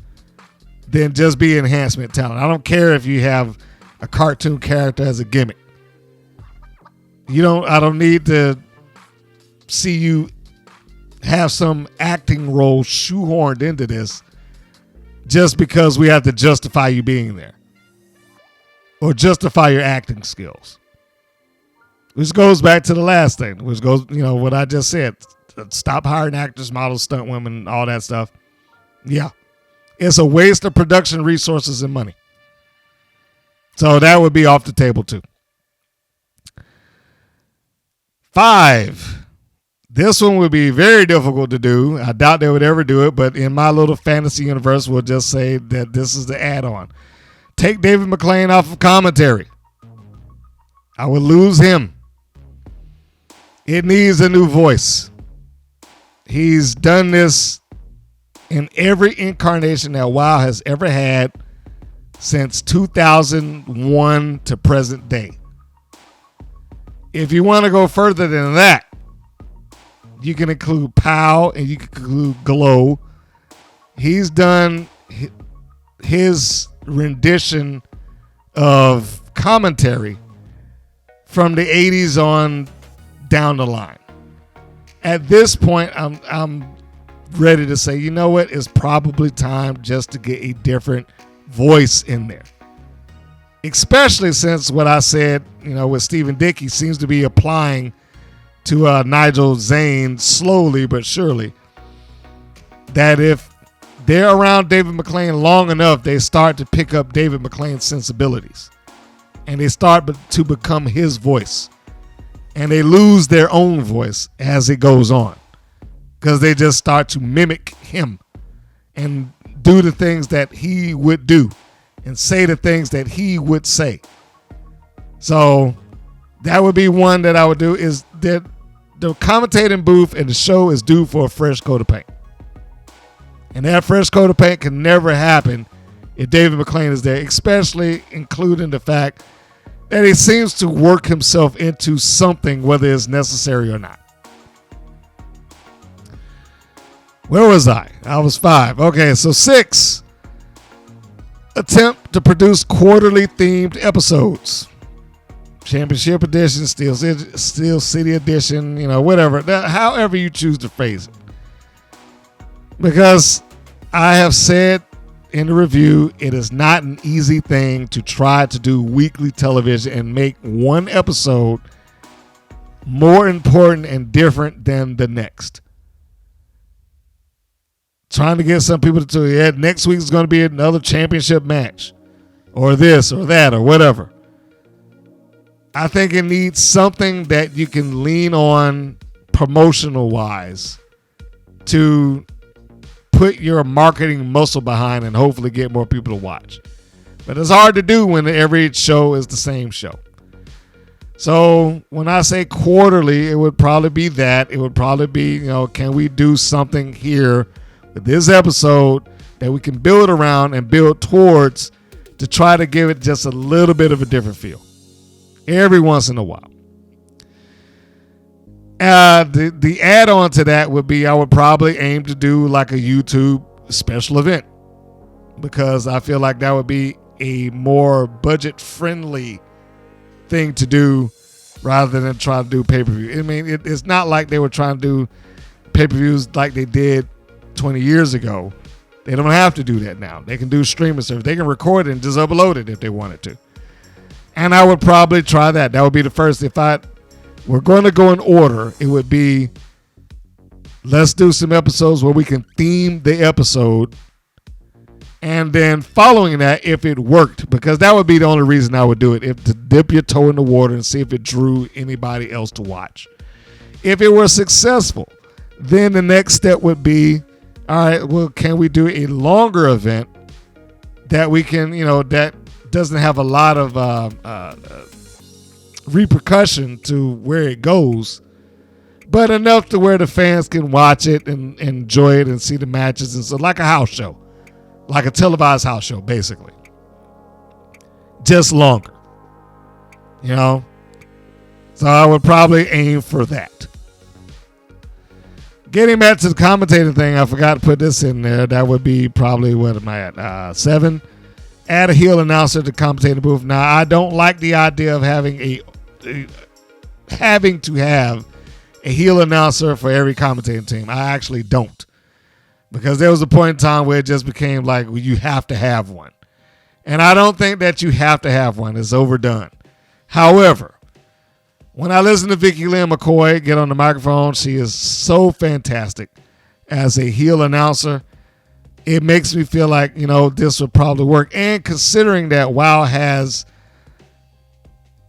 Speaker 5: then just be enhancement talent. I don't care if you have a cartoon character as a gimmick. I don't need to see you have some acting role shoehorned into this just because we have to justify you being there or justify your acting skills. Which goes back to the last thing, which goes, what I just said. Stop hiring actors, models, stunt women, all that stuff. Yeah. It's a waste of production resources and money. So that would be off the table too. 5. This one would be very difficult to do. I doubt they would ever do it, but in my little fantasy universe, we'll just say that this is the add-on. Take David McClain off of commentary. I would lose him. It needs a new voice. He's done this in every incarnation that WOW has ever had since 2001 to present day. If you want to go further than that, you can include POW and you can include Glow. He's done his rendition of commentary from the 80s on down the line. At this point, I'm ready to say, you know what? It's probably time just to get a different voice in there. Especially since what I said, with Stephen Dickey seems to be applying to Nigel Zane slowly but surely. That if they're around David McClain long enough, they start to pick up David McClain's sensibilities. And they start to become his voice. And they lose their own voice as it goes on. Because they just start to mimic him. And do the things that he would do. And say the things that he would say. So that would be one that I would do, is that the commentating booth and the show is due for a fresh coat of paint. And that fresh coat of paint can never happen if David McClain is there, especially including the fact that he seems to work himself into something, whether it's necessary or not. Where was I? I was 5. Okay, so 6. Attempt to produce quarterly themed episodes. Championship edition, Steel City edition, whatever. However you choose to phrase it. Because I have said in the review, it is not an easy thing to try to do weekly television and make one episode more important and different than the next. Trying to get some people to tell you, next week is going to be another championship match or this or that or whatever. I think it needs something that you can lean on promotional wise to put your marketing muscle behind and hopefully get more people to watch. But it's hard to do when every show is the same show. So when I say quarterly, it would probably be that. It would probably be, can we do something here with this episode that we can build around and build towards to try to give it just a little bit of a different feel every once in a while. The add-on to that would be I would probably aim to do like a YouTube special event because I feel like that would be a more budget-friendly thing to do rather than try to do pay-per-view. I mean, it's not like they were trying to do pay-per-views like they did 20 years ago. They don't have to do that now. They can do streaming service. They can record it and just upload it if they wanted to. And I would probably try that. That would be the first. If we're going to go in order, it would be let's do some episodes where we can theme the episode. And then following that, if it worked, because that would be the only reason I would do it, if to dip your toe in the water and see if it drew anybody else to watch. If it were successful, then the next step would be, all right, well, can we do a longer event that we can, that doesn't have a lot of repercussion to where it goes, but enough to where the fans can watch it and enjoy it and see the matches. And so like a house show, like a televised house show, basically. Just longer, So I would probably aim for that. Getting back to the commentating thing, I forgot to put this in there. That would be probably, what am I at? 7. Add a heel announcer to commentating booth. Now, I don't like the idea of having to have a heel announcer for every commentating team. I actually don't. Because there was a point in time where it just became like, well, you have to have one. And I don't think that you have to have one. It's overdone. However, when I listen to Vicky Lynn McCoy get on the microphone, she is so fantastic as a heel announcer. It makes me feel like, this would probably work. And considering that WOW has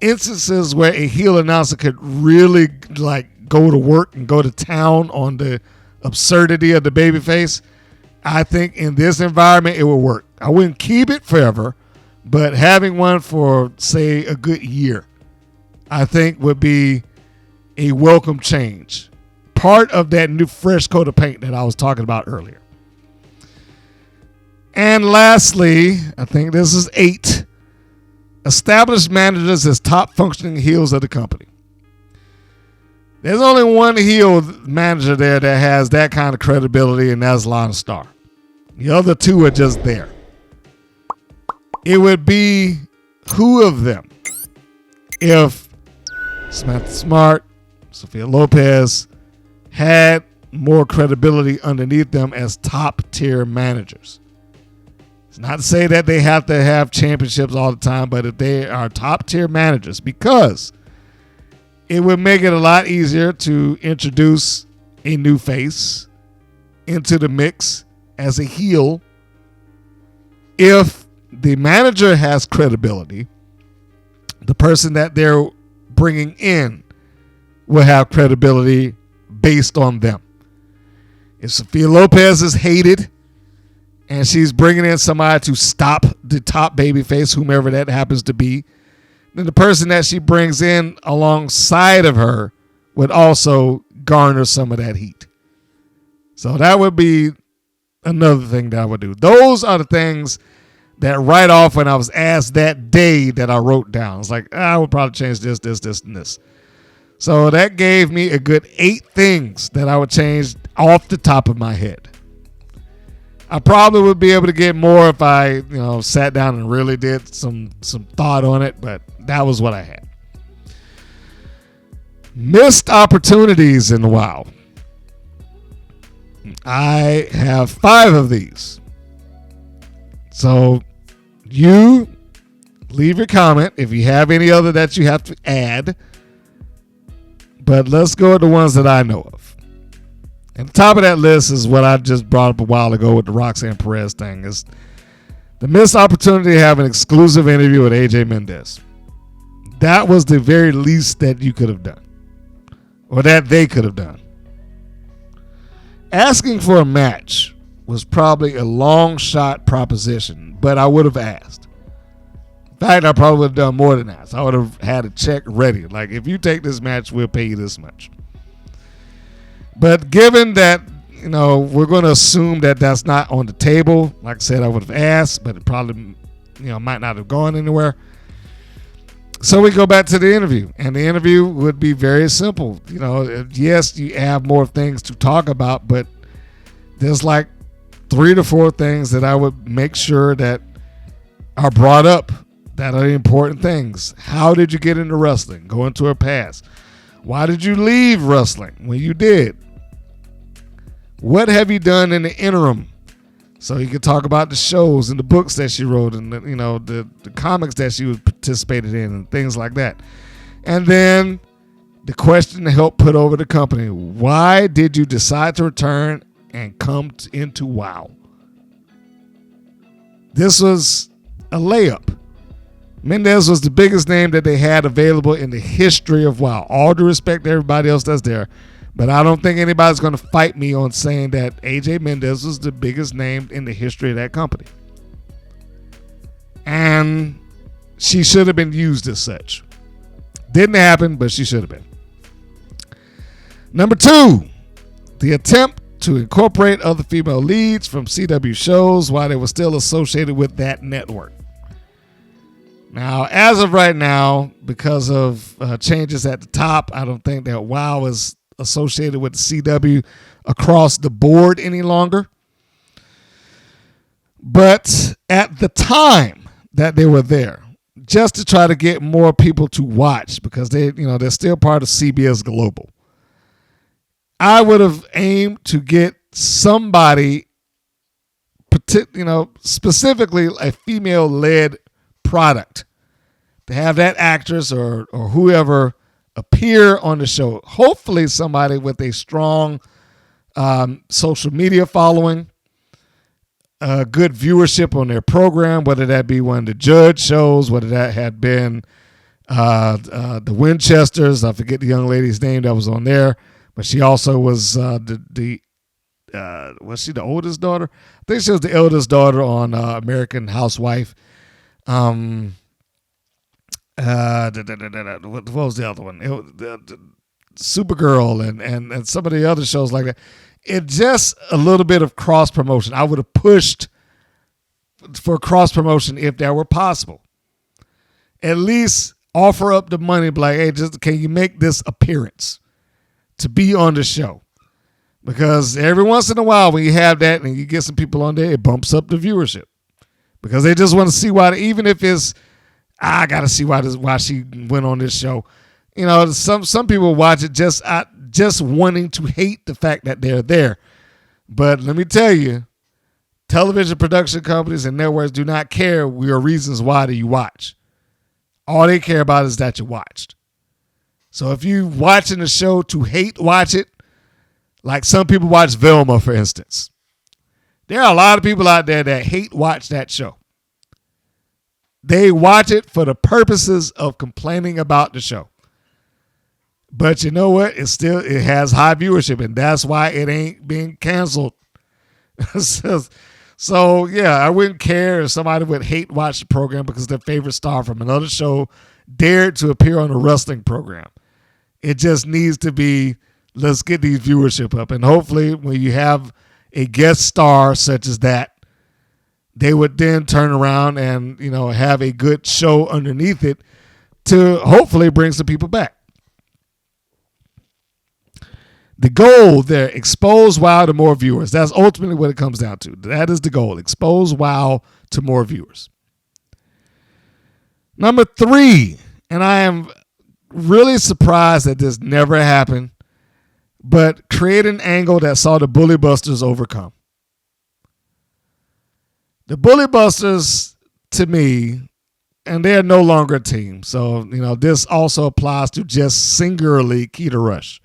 Speaker 5: instances where a heel announcer could really go to work and go to town on the absurdity of the babyface, I think in this environment it will work. I wouldn't keep it forever, but having one for, say, a good year, I think would be a welcome change. Part of that new fresh coat of paint that I was talking about earlier. And lastly, I think this is 8. Establish managers as top functioning heels of the company. There's only one heel manager there that has that kind of credibility, and that's Lana Starr. The other two are just there. It would be who of them if Samantha Smart, Sophia Lopez had more credibility underneath them as top tier managers. It's not to say that they have to have championships all the time, but if they are top tier managers, because it would make it a lot easier to introduce a new face into the mix as a heel. If the manager has credibility, the person that they're bringing in will have credibility based on them. If Sophia Lopez is hated and she's bringing in somebody to stop the top babyface, whomever that happens to be, then the person that she brings in alongside of her would also garner some of that heat. So that would be another thing that I would do. Those are the things that right off when I was asked that day that I wrote down. It's like, I would probably change this, and this. So that gave me a good 8 things that I would change off the top of my head. I probably would be able to get more if I, sat down and really did some thought on it, but that was what I had. Missed opportunities in WoW. I have 5 of these. So you leave your comment if you have any other that you have to add. But let's go with the ones that I know of. And the top of that list is what I just brought up a while ago with the Roxanne Perez thing. Is the missed opportunity to have an exclusive interview with AJ Mendez. That was the very least that you could have done. Or that they could have done. Asking for a match was probably a long shot proposition, but I would have asked. In fact, I probably would have done more than that. So I would have had a check ready. Like, if you take this match, we'll pay you this much. But given that, we're going to assume that that's not on the table, like I said, I would have asked, but it probably, might not have gone anywhere. So we go back to the interview, and the interview would be very simple. Yes, you have more things to talk about, but there's like 3 to 4 things that I would make sure that are brought up that are the important things. How did you get into wrestling? Go into her past. Why did you leave wrestling when you did? What have you done in the interim? So you could talk about the shows and the books that she wrote and the comics that she participated in and things like that. And then the question to help put over the company: why did you decide to return and come into WoW? This was a layup. Mendez was the biggest name that they had available in the history of WoW. All due respect to everybody else that's there. But I don't think anybody's going to fight me on saying that AJ Mendez was the biggest name in the history of that company. And she should have been used as such. Didn't happen, but she should have been. Number 2, the attempt to incorporate other female leads from CW shows while they were still associated with that network. Now, as of right now, because of changes at the top, I don't think that WoW is associated with the CW across the board any longer. But at the time that they were there, just to try to get more people to watch, because they're still part of CBS Global, I would have aimed to get somebody, specifically a female-led product, to have that actress or whoever appear on the show. Hopefully somebody with a strong social media following, good viewership on their program, whether that be one of the Judge shows, whether that had been the Winchesters. I forget the young lady's name that was on there, but she also was was she the oldest daughter? I think she was the eldest daughter on American Housewife. What was the other one? Supergirl and some of the other shows like that. It just a little bit of cross promotion. I would have pushed for cross promotion if that were possible. At least offer up the money, be like, hey, just can you make this appearance to be on the show? Because every once in a while when you have that and you get some people on there, it bumps up the viewership. Because they just want to see why, even if it's, I got to see why she went on this show. Some people watch it just wanting to hate the fact that they're there. But let me tell you, television production companies and networks do not care your reasons why do you watch. All they care about is that you watched. So if you watching the show to hate watch it, like some people watch Velma, for instance. There are a lot of people out there that hate watch that show. They watch it for the purposes of complaining about the show. But you know what? It has high viewership, and that's why it ain't being canceled. So yeah, I wouldn't care if somebody would hate watch the program because their favorite star from another show dared to appear on a wrestling program. It just needs to be, let's get these viewership up. And hopefully when you have a guest star such as that, they would then turn around and, have a good show underneath it to hopefully bring some people back. The goal there, expose WOW to more viewers. That's ultimately what it comes down to. That is the goal. Expose WOW to more viewers. Number 3, and I am really surprised that this never happened, but create an angle that saw the Bully Busters overcome. The Bully Busters, to me, and they're no longer a team. So, this also applies to just singularly Keita Rush.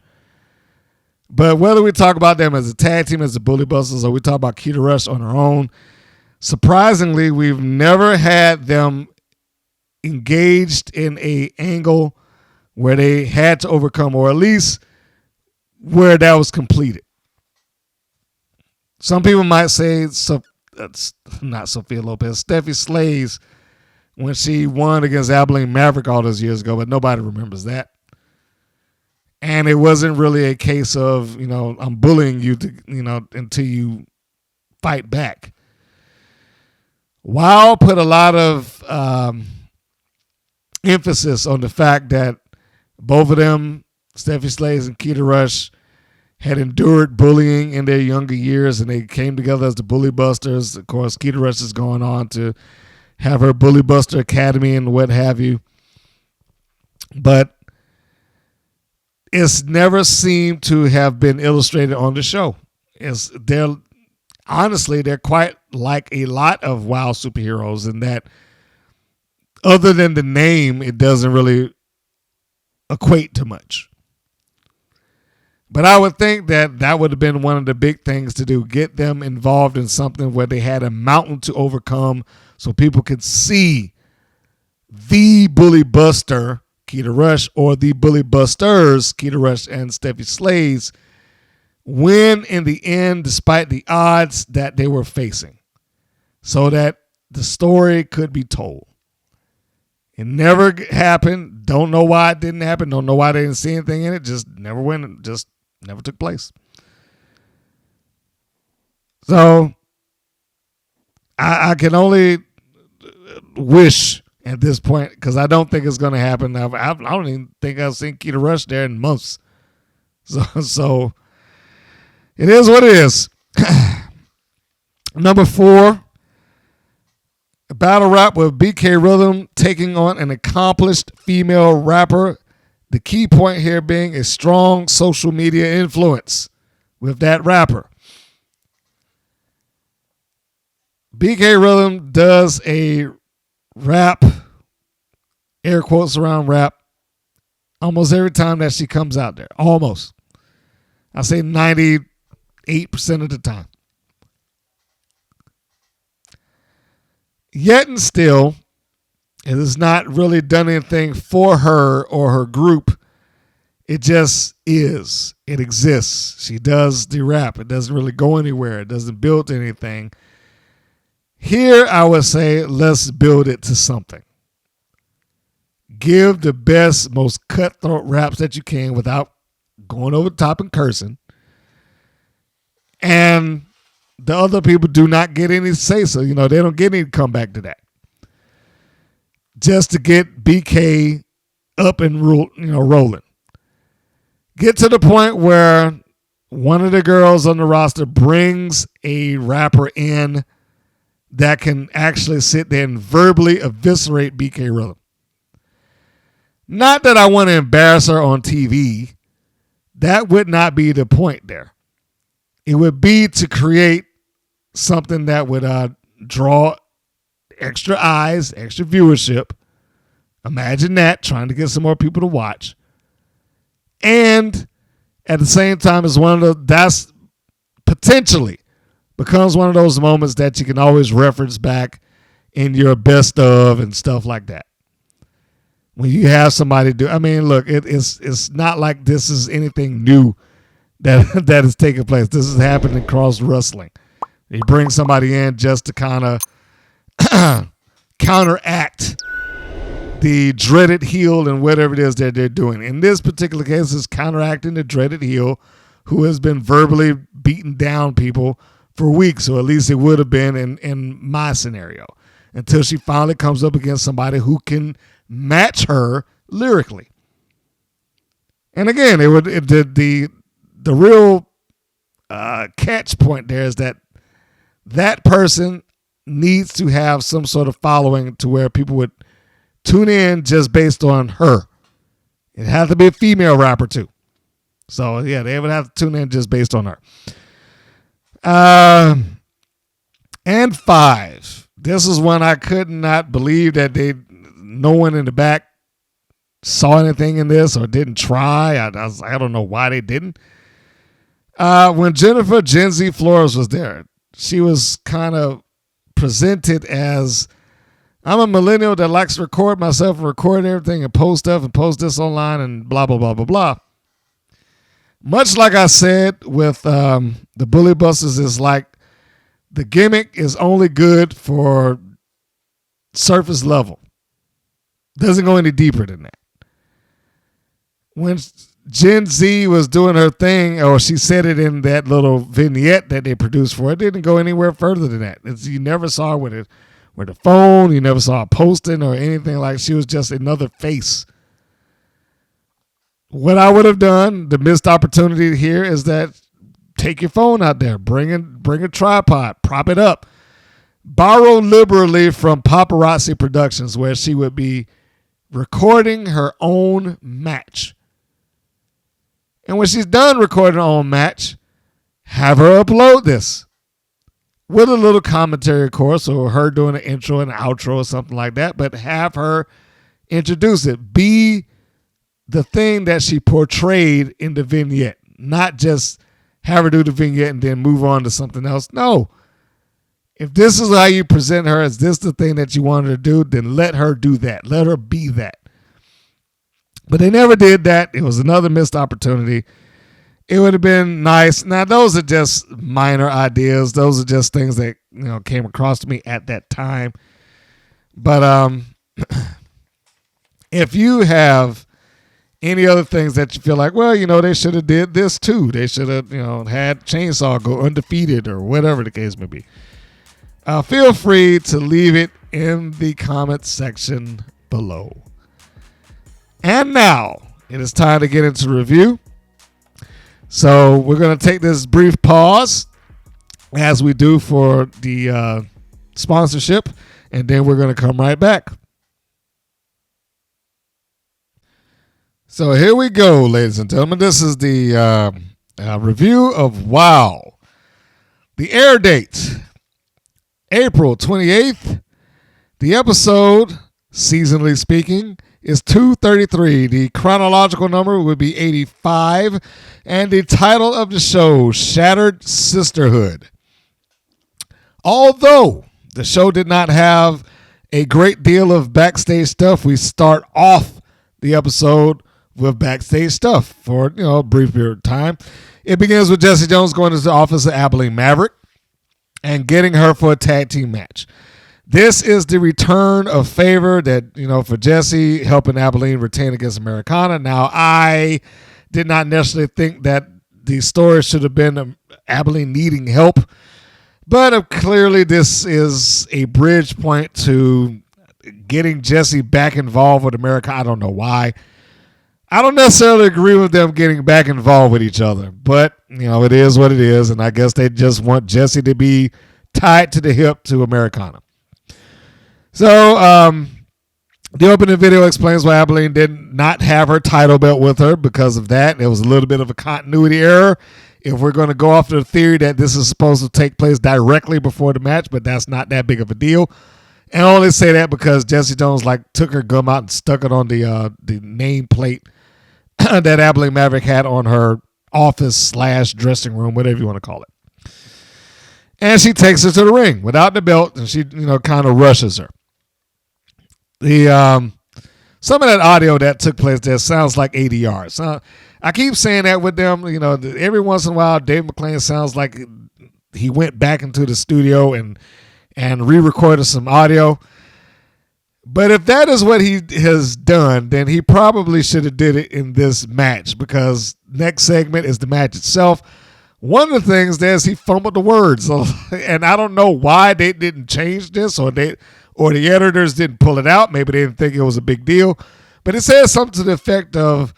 Speaker 5: But whether we talk about them as a tag team, as the Bully Busters, or we talk about Keita Rush on her own, surprisingly, we've never had them engaged in a angle where they had to overcome, or at least where that was completed. Some people might say, that's not Sophia Lopez, Steffi Slays, when she won against Abilene Maverick all those years ago, but nobody remembers that. And it wasn't really a case of, I'm bullying you to, until you fight back. WOW put a lot of emphasis on the fact that both of them, Steffi Slays and Keita Rush, had endured bullying in their younger years, and they came together as the Bully Busters. Of course, Keita Rush is going on to have her Bully Buster Academy and what have you. But it's never seemed to have been illustrated on the show. They're quite like a lot of WOW superheroes in that other than the name, it doesn't really equate to much. But I would think that would have been one of the big things to do, get them involved in something where they had a mountain to overcome so people could see the Bully Buster, Keita Rush, or the Bully Busters, Keita Rush and Steffi Slays, win in the end despite the odds that they were facing, so that the story could be told. It never happened. Don't know why it didn't happen. Don't know why they didn't see anything in it. Just never went. Just never took place. So I can only wish at this point, because I don't think it's going to happen. I don't even think I've seen Keita Rush there in months. So it is what it is. Number 4, a battle rap with BK Rhythm taking on an accomplished female rapper. The key point here being a strong social media influence with that rapper. BK Rhythm does a rap, air quotes around rap, almost every time that she comes out there. Almost. I say 98% of the time. Yet and still, it has not really done anything for her or her group. It just is. It exists. She does the rap. It doesn't really go anywhere. It doesn't build anything. Here, I would say, let's build it to something. Give the best, most cutthroat raps that you can without going over the top and cursing. And the other people do not get any say so. They don't get any comeback to that. Just to get BK up and rolling. Get to the point where one of the girls on the roster brings a rapper in that can actually sit there and verbally eviscerate BK Rhythm. Not that I want to embarrass her on TV. That would not be the point there. It would be to create something that would draw extra eyes, extra viewership. Imagine that, trying to get some more people to watch. And at the same time, that's potentially becomes one of those moments that you can always reference back in your best of and stuff like that. When you have somebody look, it's not like this is anything new that is taking place. This is happening across wrestling. You bring somebody in just to kind of counteract the dreaded heel and whatever it is that they're doing. In this particular case, it's counteracting the dreaded heel who has been verbally beating down people for weeks, or at least it would have been in my scenario, until she finally comes up against somebody who can match her lyrically. And again, the the real catch point there is that person needs to have some sort of following to where people would tune in just based on her. It has to be a female rapper too. So yeah, they would have to tune in just based on her. And 5. This is one I could not believe that no one in the back saw anything in this or didn't try. I don't know why they didn't. When Jennifer Gen Z Flores was there, she was kind of presented as, I'm a millennial that likes to record myself and record everything and post stuff and post this online and blah, blah, blah, blah, blah. Much like I said with the Bully Busters, is like the gimmick is only good for surface level. Doesn't go any deeper than that. When Gen Z was doing her thing, or she said it in that little vignette that they produced for it, didn't go anywhere further than that. You never saw her with a phone. You never saw her posting or anything like. She was just another face. What I would have done, the missed opportunity here, is that take your phone out there, bring a tripod, prop it up, borrow liberally from Paparazzi Productions, where she would be recording her own match. And when she's done recording her own match, have her upload this with a little commentary, of course, or her doing an intro and an outro or something like that, but have her introduce it. Be the thing that she portrayed in the vignette, not just have her do the vignette and then move on to something else. No. If this is how you present her, is this the thing that you want her to do, then let her do that. Let her be that. But they never did that. It was another missed opportunity. It would have been nice. Now, those are just minor ideas. Those are just things that, came across to me at that time. But if you have any other things that you feel like, well, they should have did this too. They should have, had Chainsaw go undefeated or whatever the case may be. Feel free to leave it in the comment section below. And now it is time to get into review. So we're going to take this brief pause as we do for the sponsorship, and then we're going to come right back. So here we go, ladies and gentlemen. This is the review of WOW. The air date, April 28th. The episode, seasonally speaking, is 233. The chronological number would be 85. And the title of the show, Shattered Sisterhood. Although the show did not have a great deal of backstage stuff, we start off the episode with backstage stuff for a brief period of time. It begins with Jessie Jones going to the office of Abilene Maverick and getting her for a tag team match. This is the return of favor that, for Jessie helping Abilene retain against Americana. Now, I did not necessarily think that the story should have been Abilene needing help, but clearly this is a bridge point to getting Jessie back involved with America. I don't know why. I don't necessarily agree with them getting back involved with each other, but, it is what it is, and I guess they just want Jessie to be tied to the hip to Americana. So, the opening video explains why Abilene did not have her title belt with her because of that. It was a little bit of a continuity error. If we're going to go off the theory that this is supposed to take place directly before the match, but that's not that big of a deal. And I only say that because Jessie Jones took her gum out and stuck it on the nameplate that Abilene Maverick had on her office / dressing room, whatever you want to call it. And she takes her to the ring without the belt, and she kind of rushes her. The some of that audio that took place there sounds like ADR. I keep saying that with them. Every once in a while, Dave McClain sounds like he went back into the studio and re-recorded some audio. But if that is what he has done, then he probably should have did it in this match, because next segment is the match itself. One of the things there is he fumbled the words, and I don't know why they didn't change this, or the editors didn't pull it out. Maybe they didn't think it was a big deal. But it says something to the effect of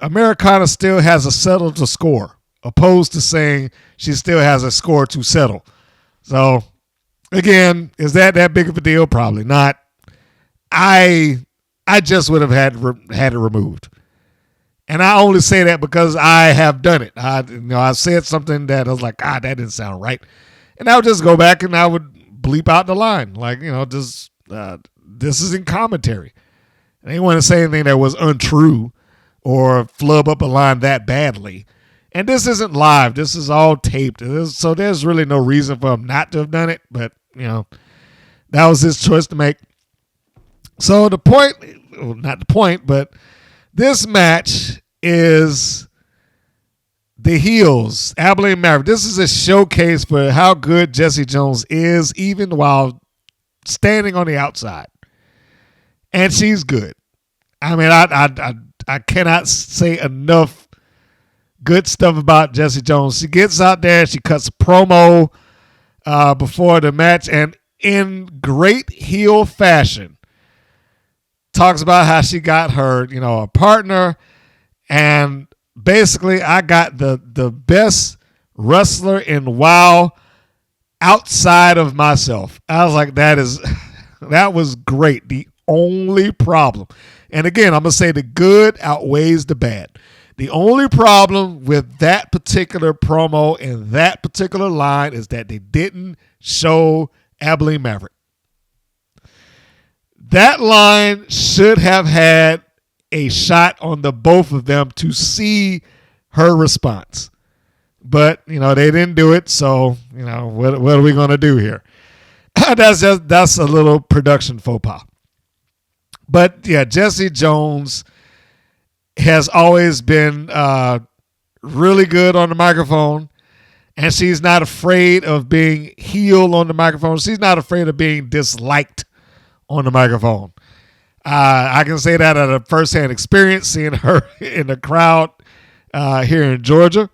Speaker 5: Americana still has a settle to score, opposed to saying she still has a score to settle. So, again, is that big of a deal? Probably not. I just would have had it removed. And I only say that because I have done it. I said something that I was like, that didn't sound right. And I would just go back and I would bleep out the line. Like, this is in commentary. I didn't want to say anything that was untrue or flub up a line that badly. And this isn't live. This is all taped. So there's really no reason for him not to have done it. But, that was his choice to make. So the point, well, not the point, but this match is the heels, Abilene Maverick. This is a showcase for how good Jessie Jones is, even while standing on the outside. And she's good. I mean, I cannot say enough good stuff about Jessie Jones. She gets out there, she cuts a promo before the match, and in great heel fashion, talks about how she got her, a partner, and basically I got the best wrestler in WOW outside of myself. I was like, that was great. The only problem, and again, I'm going to say the good outweighs the bad. The only problem with that particular promo and that particular line is that they didn't show Abilene Maverick. That line should have had a shot on the both of them to see her response. But, they didn't do it, so, what are we going to do here? That's a little production faux pas. But, yeah, Jessie Jones has always been really good on the microphone, and she's not afraid of being heel on the microphone. She's not afraid of being disliked on the microphone. I can say that out of firsthand experience, seeing her in the crowd here in Georgia,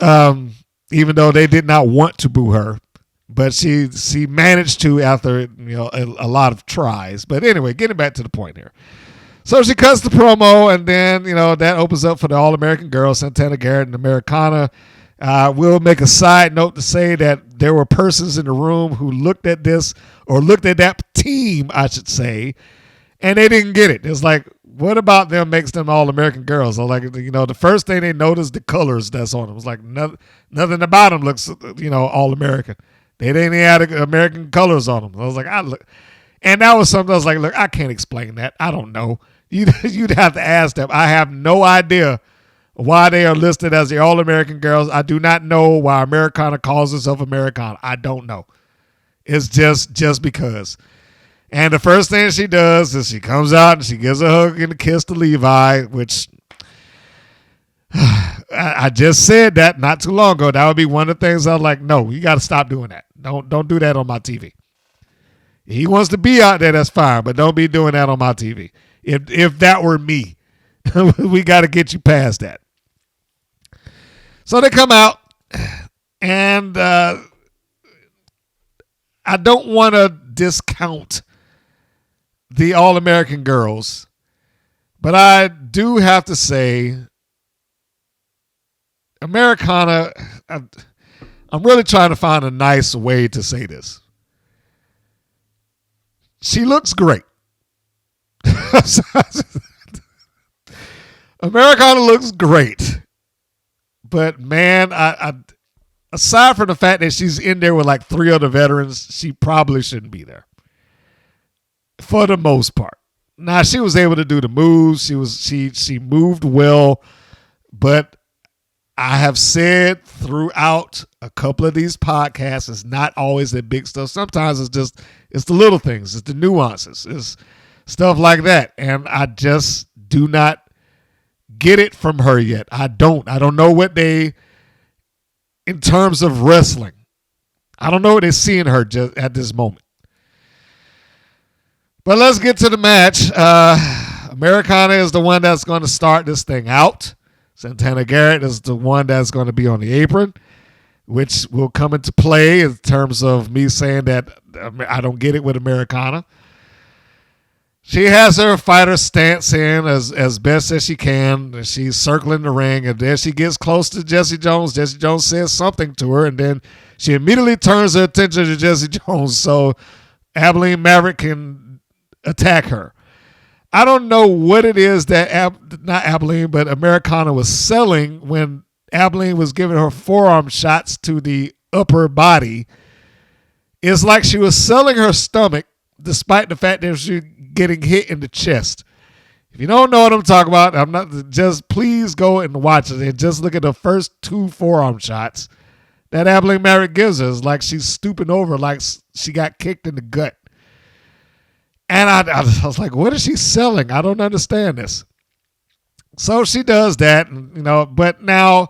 Speaker 5: even though they did not want to boo her. But she managed to after a lot of tries. But anyway, getting back to the point here. So she cuts the promo, and then that opens up for the All-American girls, Santana Garrett and Americana. We'll make a side note to say that there were persons in the room who looked at this, or looked at that team, I should say, and they didn't get it. It's like, what about them makes them All-American girls? So like, the first thing they noticed, the colors that's on them. It's like nothing about them looks, All-American. They didn't have American colors on them. I was like, and that was something I was like, look, I can't explain that. I don't know. You'd have to ask them. I have no idea why they are listed as the All-American girls. I do not know why Americana calls herself Americana. I don't know. It's just because. And the first thing she does is she comes out and she gives a hug and a kiss to Levi, which I just said that not too long ago. That would be one of the things I was like, no, you got to stop doing that. Don't do that on my TV. He wants to be out there, that's fine, but don't be doing that on my TV. If that were me, we got to get you past that. So they come out, and I don't want to discount the All-American girls, but I do have to say, Americana, I'm really trying to find a nice way to say this. She looks great. Americana looks great. But man, I aside from the fact that she's in there with like 3 other veterans, she probably shouldn't be there. For the most part. Now, she was able to do the moves. She moved well, but I have said throughout a couple of these podcasts, it's not always the big stuff. Sometimes it's the little things. It's the nuances. It's stuff like that. And I just do not get it from her yet. I don't know what they, in terms of wrestling, I don't know what they see in her just at this moment. But let's get to the match. Americana is the one that's going to start this thing out. Santana Garrett is the one that's going to be on the apron, which will come into play in terms of me saying that I don't get it with Americana. She has her fighter stance in as best as she can. She's circling the ring, and then she gets close to Jessie Jones. Jessie Jones says something to her, and then she immediately turns her attention to Jessie Jones so Abilene Maverick can attack her. I don't know what it is that, not Abilene, but Americana was selling when Abilene was giving her forearm shots to the upper body. It's like she was selling her stomach despite the fact that she was getting hit in the chest. If you don't know what I'm talking about, I'm not, just please go and watch it and just look at the first 2 forearm shots that Abilene Maverick gives us. It's like she's stooping over like she got kicked in the gut. And I was like, what is she selling? I don't understand this. So she does that, but now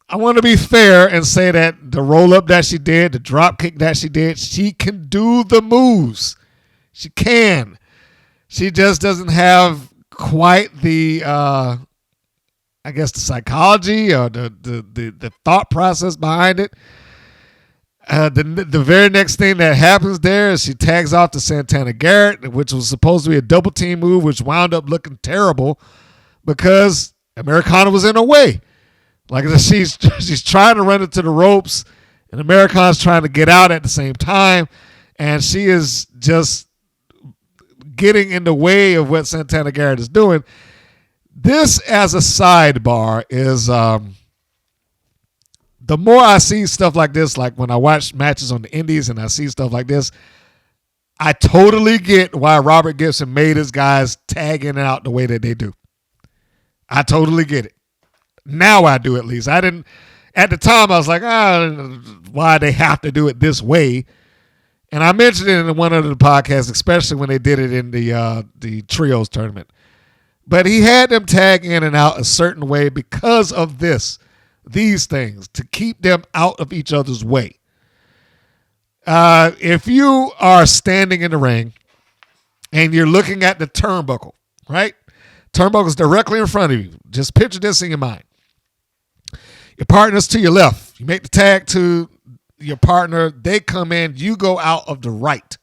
Speaker 5: I want to be fair and say that the roll-up that she did, the drop kick that she did, she can do the moves. She can. She just doesn't have quite the, the psychology or the thought process behind it. The very next thing that happens there is she tags off to Santana Garrett, which was supposed to be a double team move, which wound up looking terrible because Americana was in her way. Like she's trying to run into the ropes, and Americana's trying to get out at the same time, and she is just getting in the way of what Santana Garrett is doing. This, as a sidebar, is the more I see stuff like this, like when I watch matches on the indies and I see stuff like this, I totally get why Robert Gibson made his guys tag in and out the way that they do. I totally get it. Now I do, at least. I didn't, at the time I was like, why they have to do it this way. And I mentioned it in one of the podcasts, especially when they did it in the trios tournament. But he had them tag in and out a certain way because of these things, to keep them out of each other's way. If you are standing in the ring and you're looking at the turnbuckle, right? Turnbuckle's directly in front of you. Just picture this in your mind. Your partner's to your left. You make the tag to your partner. They come in. You go out of the right.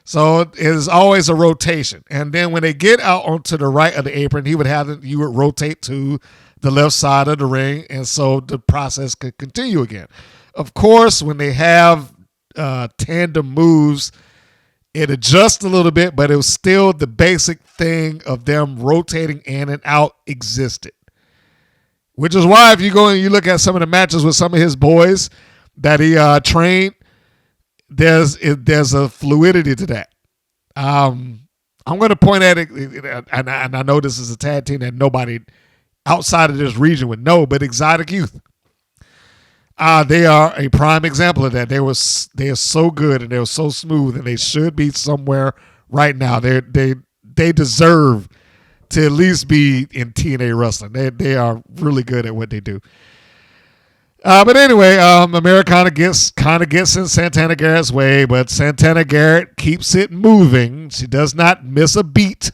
Speaker 5: So it is always a rotation. And then when they get out onto the right of the apron, you would rotate to the left side of the ring, and so the process could continue again. Of course, when they have tandem moves, it adjusts a little bit, but it was still the basic thing of them rotating in and out existed. Which is why if you go and you look at some of the matches with some of his boys that he trained, there's a fluidity to that. I'm going to point at it, and I know this is a tag team that nobody outside of this region would know, but Exotic Youth. They are a prime example of that. They are so good and they're so smooth, and they should be somewhere right now. They deserve to at least be in TNA wrestling. They are really good at what they do. But anyway, Americana gets in Santana Garrett's way, but Santana Garrett keeps it moving. She does not miss a beat.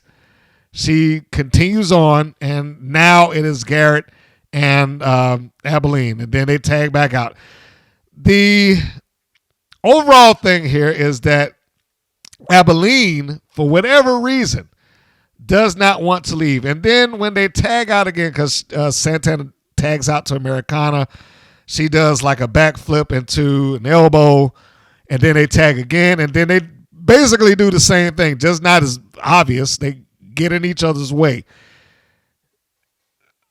Speaker 5: She continues on, and now it is Garrett and Abilene, and then they tag back out. The overall thing here is that Abilene, for whatever reason, does not want to leave. And then when they tag out again, because Santana tags out to Americana, she does like a backflip into an elbow, and then they tag again, and then they basically do the same thing, just not as obvious. They get in each other's way.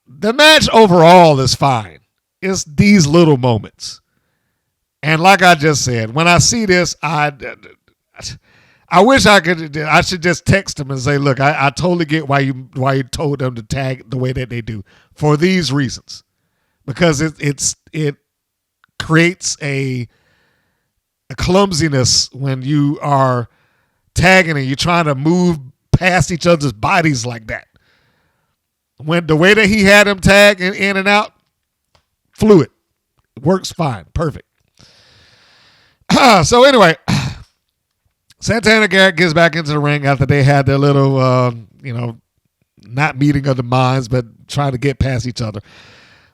Speaker 5: The match overall is fine. It's these little moments. And like I just said, when I see this, I wish I should just text them and say, look, I totally get why you told them to tag the way that they do for these reasons. Because it creates a clumsiness when you are tagging and you're trying to move past each other's bodies like that. When the way that he had him tag in and out, fluid. It works fine. Perfect. So anyway, Santana Garrett gets back into the ring after they had their little, not meeting of the minds, but trying to get past each other.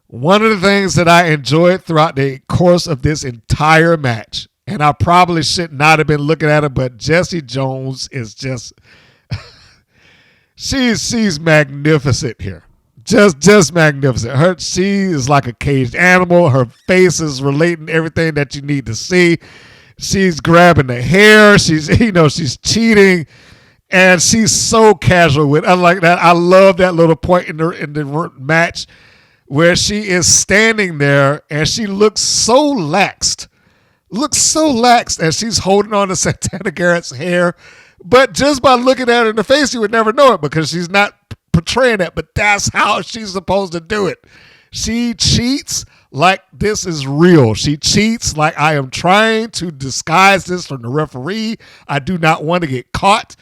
Speaker 5: One of the things that I enjoyed throughout the course of this entire match, and I probably should not have been looking at it, but Jessie Jones is just she's magnificent here. Just magnificent. She is like a caged animal. Her face is relating everything that you need to see. She's grabbing the hair. She's cheating, and she's so casual with it. I like that. I love that little point in the match where she is standing there and she looks so laxed. And she's holding on to Santana Garrett's hair. But just by looking at her in the face, you would never know it because she's not portraying that. But that's how she's supposed to do it. She cheats like this is real. She cheats like I am trying to disguise this from the referee. I do not want to get caught.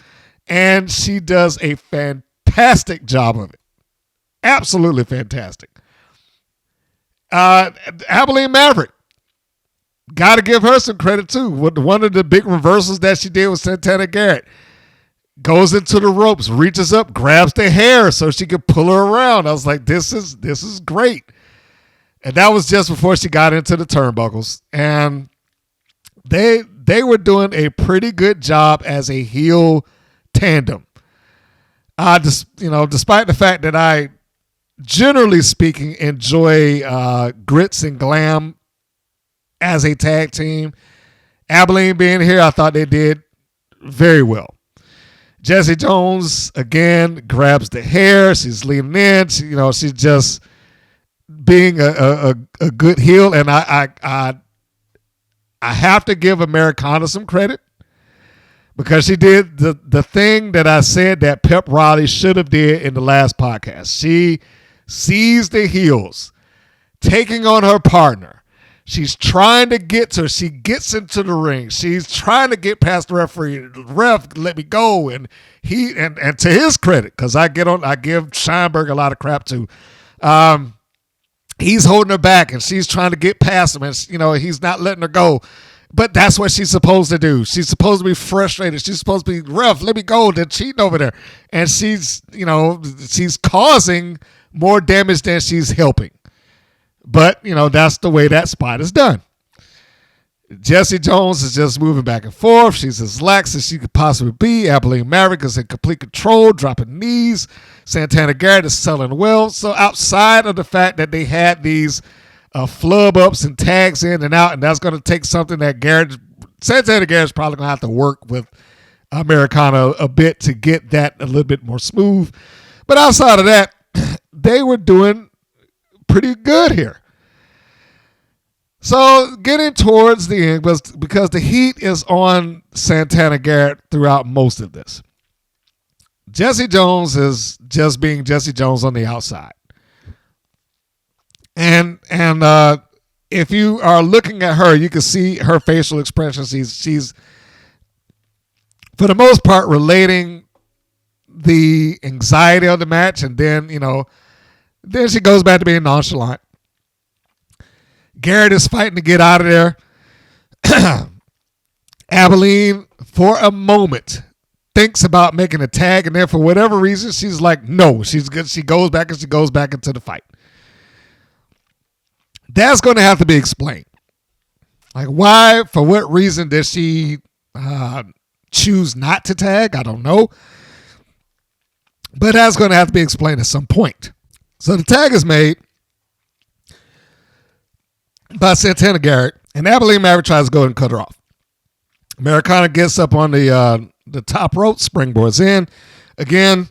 Speaker 5: And she does a fantastic job of it. Absolutely fantastic. Abilene Maverick. Got to give her some credit too. One of the big reversals that she did with Santana Garrett. Goes into the ropes, reaches up, grabs the hair so she could pull her around. I was like, this is great. And that was just before she got into the turnbuckles. And they were doing a pretty good job as a heel tandem. Despite the fact that I, generally speaking, enjoy Grits and Glam as a tag team, Abilene being here, I thought they did very well. Jessie Jones, again, grabs the hair. She's leaning in. She's just being a good heel. And I have to give Americana some credit because she did the thing that I said that Pep Riley should have did in the last podcast. She sees the heels taking on her partner. She's trying to get to her. She gets into the ring. She's trying to get past the referee. The ref, let me go. And and to his credit, because I give Scheinberg a lot of crap too. He's holding her back, and she's trying to get past him, and he's not letting her go. But that's what she's supposed to do. She's supposed to be frustrated. She's supposed to be, ref, let me go. They're cheating over there, and she's causing more damage than she's helping. But, that's the way that spot is done. Jessie Jones is just moving back and forth. She's as lax as she could possibly be. Abilene Maverick is in complete control, dropping knees. Santana Garrett is selling well. So outside of the fact that they had these flub ups and tags in and out, and that's going to take something that Santana Garrett's probably going to have to work with Americana a bit to get that a little bit more smooth. But outside of that, they were doing pretty good here. So getting towards the end, because the heat is on Santana Garrett throughout most of this. Jessie Jones is just being Jessie Jones on the outside. And if you are looking at her, you can see her facial expressions. She's for the most part relating the anxiety of the match, and then then she goes back to being nonchalant. Garrett is fighting to get out of there. Abilene, for a moment, thinks about making a tag, and then for whatever reason, she's like, no, she's good. She goes back into the fight. That's going to have to be explained. Like, why, for what reason did she choose not to tag? I don't know. But that's going to have to be explained at some point. So the tag is made by Santana Garrett, and Abilene Maverick tries to go and cut her off. Americana gets up on the top rope, springboards in. Again,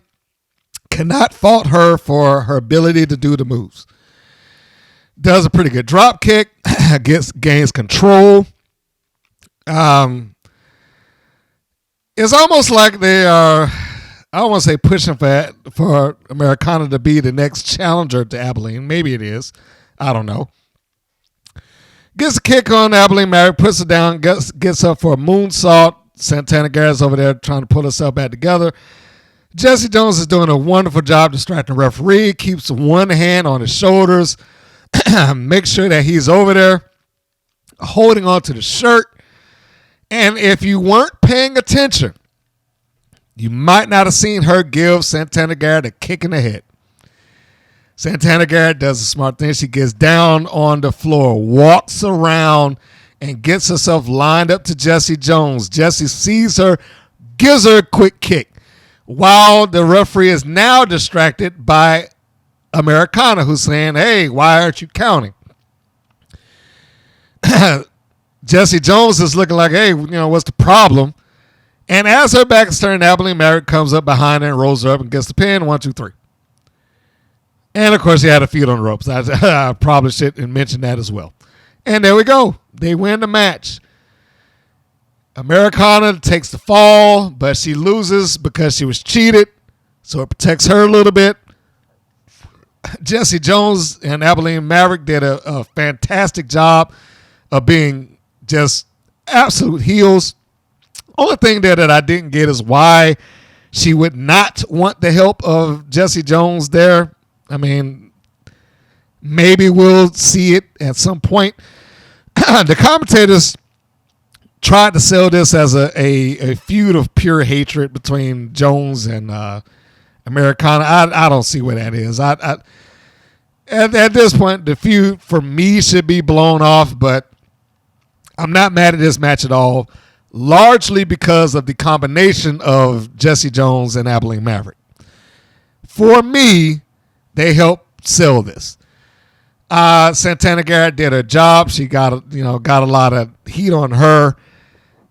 Speaker 5: cannot fault her for her ability to do the moves. Does a pretty good drop kick, gains control. It's almost like they are, I don't want to say pushing for Americana to be the next challenger to Abilene. Maybe it is. I don't know. Gets a kick on Abilene Maverick, puts her down, gets up for a moonsault. Santana Garrett's over there trying to pull herself back together. Jessie Jones is doing a wonderful job distracting the referee, keeps one hand on his shoulders, makes sure that he's over there holding on to the shirt. And if you weren't paying attention, you might not have seen her give Santana Garrett a kick in the head. Santana Garrett does a smart thing. She gets down on the floor, walks around, and gets herself lined up to Jessie Jones. Jessie sees her, gives her a quick kick. while the referee is now distracted by Americana, who's saying, hey, why aren't you counting? Jessie Jones is looking like, hey, what's the problem? And as her back is turned, Abilene Maverick comes up behind her and rolls her up and gets the pin. 1, 2, 3. And, of course, he had a feud on the ropes. I probably should mention that as well. And there we go. They win the match. Americana takes the fall, but she loses because she was cheated. So it protects her a little bit. Jessie Jones and Abilene Maverick did a fantastic job of being just absolute heels. Only thing there that I didn't get is why she would not want the help of Jessie Jones there. I mean, maybe we'll see it at some point. The commentators tried to sell this as a feud of pure hatred between Jones and Americana. I don't see what that is. At this point, the feud for me should be blown off, but I'm not mad at this match at all, largely because of the combination of Jessie Jones and Abilene Maverick. For me, they helped sell this. Santana Garrett did her job. She got a lot of heat on her.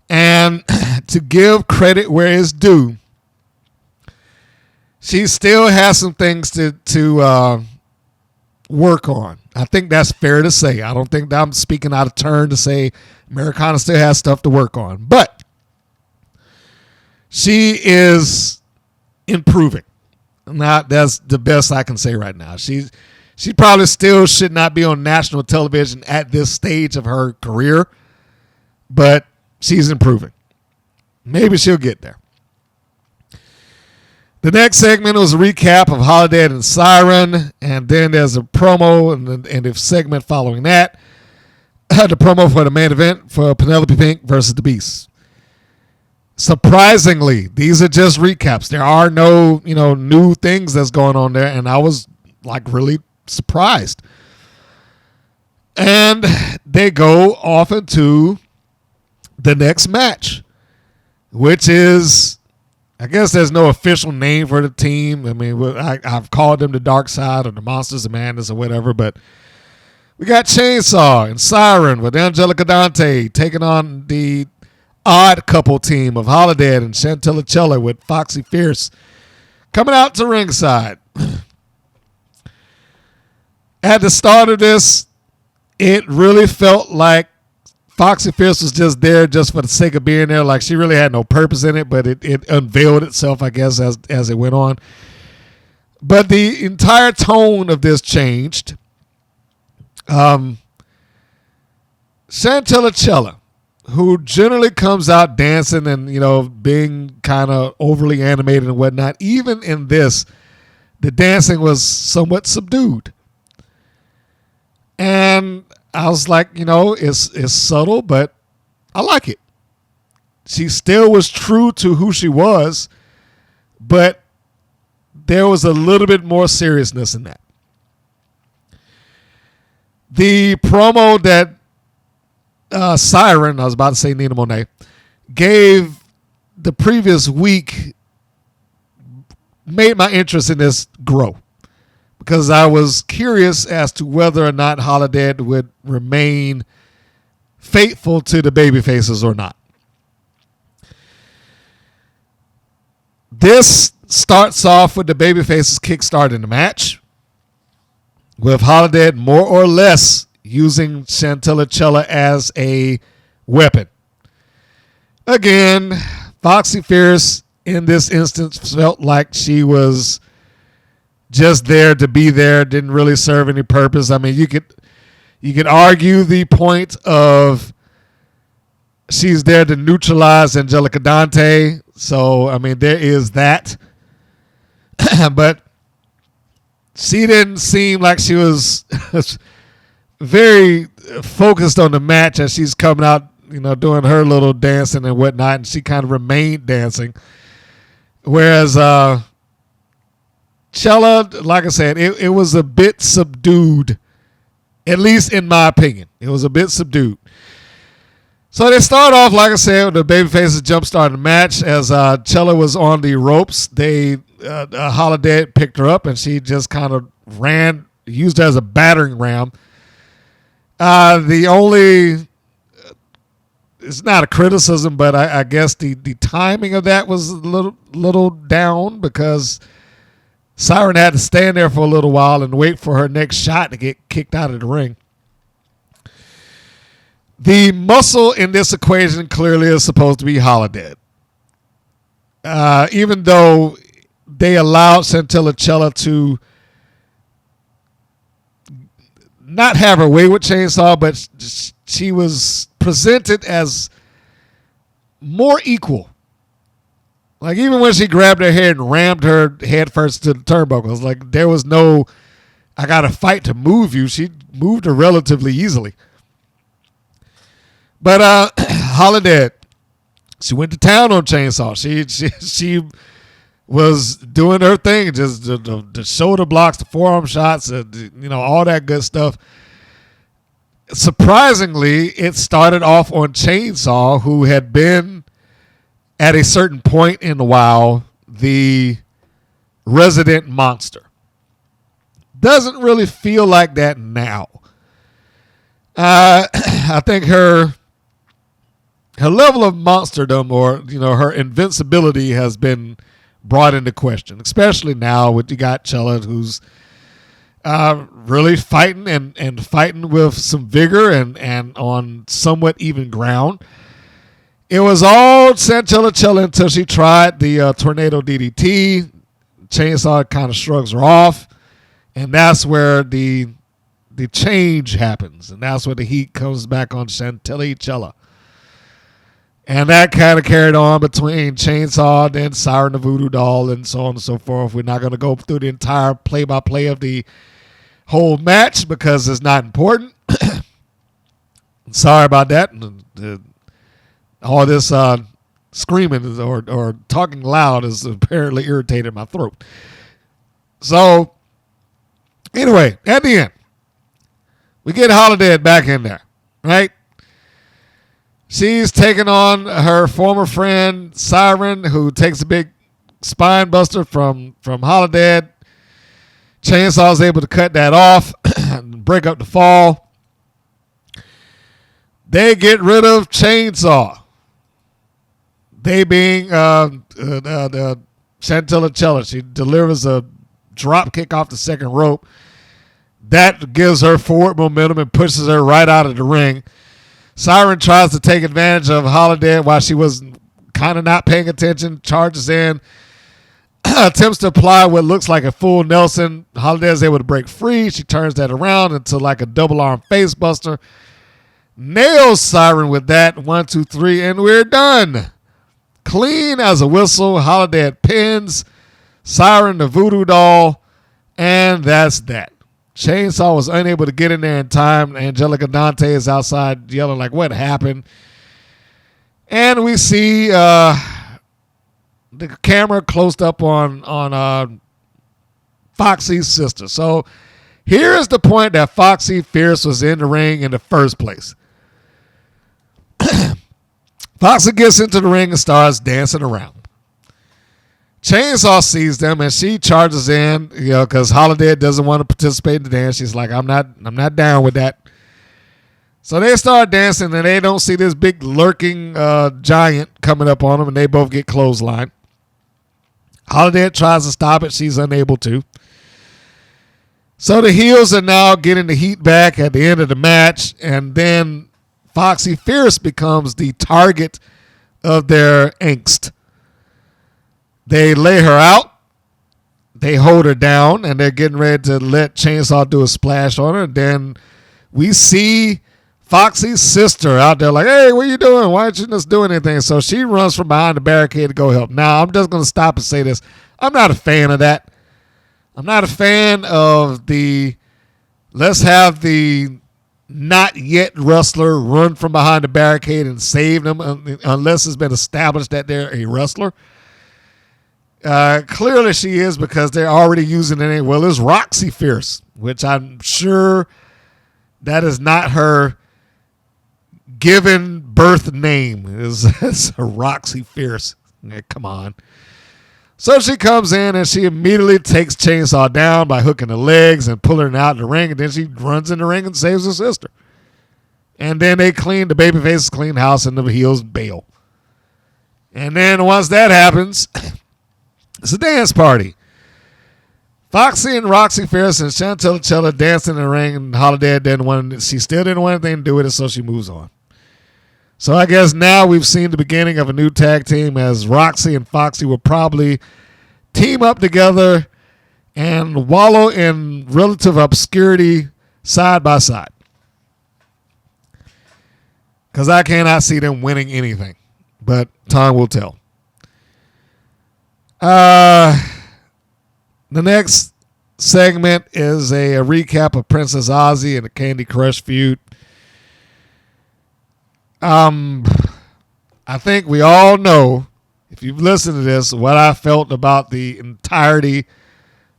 Speaker 5: And to give credit where it's due, she still has some things to work on. I think that's fair to say. I don't think that I'm speaking out of turn to say Americana still has stuff to work on. But she is improving. That's the best I can say right now. She probably still should not be on national television at this stage of her career, but she's improving. Maybe she'll get there. The next segment was a recap of Holidead and Siren, and then there's a promo and the segment following that. The promo for the main event for Penelope Pink versus the Beast. Surprisingly, these are just recaps. There are no, new things that's going on there, and I was really surprised. And they go off into the next match, which is, I guess there's no official name for the team. I mean, I've called them the Dark Side or the Monsters of Madness or whatever, but we got Chainsaw and Siren with Angelica Dante taking on the odd couple team of Holidead and Chantilly Chella with Foxxy Fierce coming out to ringside. At the start of this, it really felt like Foxxy Fierce was just there just for the sake of being there. Like she really had no purpose in it, but it unveiled itself, I guess, as it went on. But the entire tone of this changed. Chantilly Chella, who generally comes out dancing and, being kind of overly animated and whatnot, even in this, the dancing was somewhat subdued. And I was like, it's subtle, but I like it. She still was true to who she was, but there was a little bit more seriousness in that. The promo that Siren, I was about to say Nina Monet, gave the previous week made my interest in this grow. Because I was curious as to whether or not Holidead would remain faithful to the babyfaces or not. This starts off with the babyfaces kickstarting the match, with Holidead more or less using Chantilly Chella as a weapon. Again, Foxxy Fierce in this instance felt like she was just there to be there, didn't really serve any purpose. I mean, you could argue the point of she's there to neutralize Angelica Dante. So, I mean, there is that. But she didn't seem like she was very focused on the match as she's coming out, doing her little dancing and whatnot, and she kind of remained dancing. Whereas Chella, like I said, it was a bit subdued, at least in my opinion. It was a bit subdued. So they start off, like I said, the babyfaces jumpstart the match. As Chella was on the ropes, Holidead picked her up, and she just kind of used her as a battering ram. The only, it's not a criticism, but I guess the timing of that was a little down, because Siren had to stand there for a little while and wait for her next shot to get kicked out of the ring. The muscle in this equation clearly is supposed to be Holidead. Even though they allowed Chantilly Chella to not have her way with Chainsaw, but she was presented as more equal. Like, even when she grabbed her head and rammed her head first to the turnbuckles, like, there was no, I got to fight to move you. She moved her relatively easily. But Holidead, she went to town on Chainsaw. She was doing her thing, just the shoulder blocks, the forearm shots, all that good stuff. Surprisingly, it started off on Chainsaw, who had been at a certain point in the WOW the resident monster. Doesn't really feel like that now. I think her level of monsterdom, or her invincibility, has been brought into question, especially now with you got Chella, who's really fighting and fighting with some vigor and on somewhat even ground. It was all Chantilly Chella until she tried the tornado DDT. Chainsaw kind of shrugs her off, and that's where the change happens, and that's where the heat comes back on Chantilly Chella. And that kind of carried on between Chainsaw, then Siren the Voodoo Doll, and so on and so forth. We're not going to go through the entire play-by-play of the whole match because it's not important. Sorry about that. All this screaming or talking loud has apparently irritated my throat. So, anyway, at the end, we get Holidead back in there, right? She's taking on her former friend, Siren, who takes a big spine buster from Holidead. Chainsaw's able to cut that off and break up the fall. They get rid of Chainsaw. They being Chantilly Chella. She delivers a drop kick off the second rope. That gives her forward momentum and pushes her right out of the ring. Siren tries to take advantage of Holidead while she was kind of not paying attention, charges in, attempts to apply what looks like a full Nelson. Holidead is able to break free. She turns that around into like a double arm face buster. Nails Siren with that. 1, 2, 3, and we're done. Clean as a whistle. Holidead pins Siren the Voodoo Doll, and that's that. Chainsaw was unable to get in there in time. Angelica Dante is outside yelling like, what happened? And we see the camera closed up on Foxxy's sister. So here is the point that Foxxy Fierce was in the ring in the first place. Foxxy gets into the ring and starts dancing around. Chainsaw sees them and she charges in, because Holidead doesn't want to participate in the dance. She's like, I'm not down with that. So they start dancing and they don't see this big lurking giant coming up on them, and they both get clotheslined. Holidead tries to stop it. She's unable to. So the heels are now getting the heat back at the end of the match, and then Foxxy Fierce becomes the target of their angst. They lay her out, they hold her down, and they're getting ready to let Chainsaw do a splash on her. And then we see Foxy's sister out there like, hey, what are you doing? Why aren't you just doing anything? So she runs from behind the barricade to go help. Now, I'm just going to stop and say this. I'm not a fan of that. I'm not a fan of let's have the not yet wrestler run from behind the barricade and save them unless it's been established that they're a wrestler. Clearly she is, because they're already using it. Well, it's Roxy Fierce, which I'm sure that is not her given birth name is Roxy Fierce. Yeah, come on. So she comes in and she immediately takes Chainsaw down by hooking the legs and pulling her out of the ring, and then she runs in the ring and saves her sister. And then the babyfaces clean house and the heels bail. And then once that happens, it's a dance party. Foxxy and Roxy Fierce and Chantilly Chella dancing in the ring, and Holidead she still didn't want anything to do with it, so she moves on. So I guess now we've seen the beginning of a new tag team, as Roxy and Foxxy will probably team up together and wallow in relative obscurity side by side. Because I cannot see them winning anything, but time will tell. The next segment is a recap of Princess Aussie and the Kandy Krush feud. I think we all know, if you've listened to this, what I felt about the entirety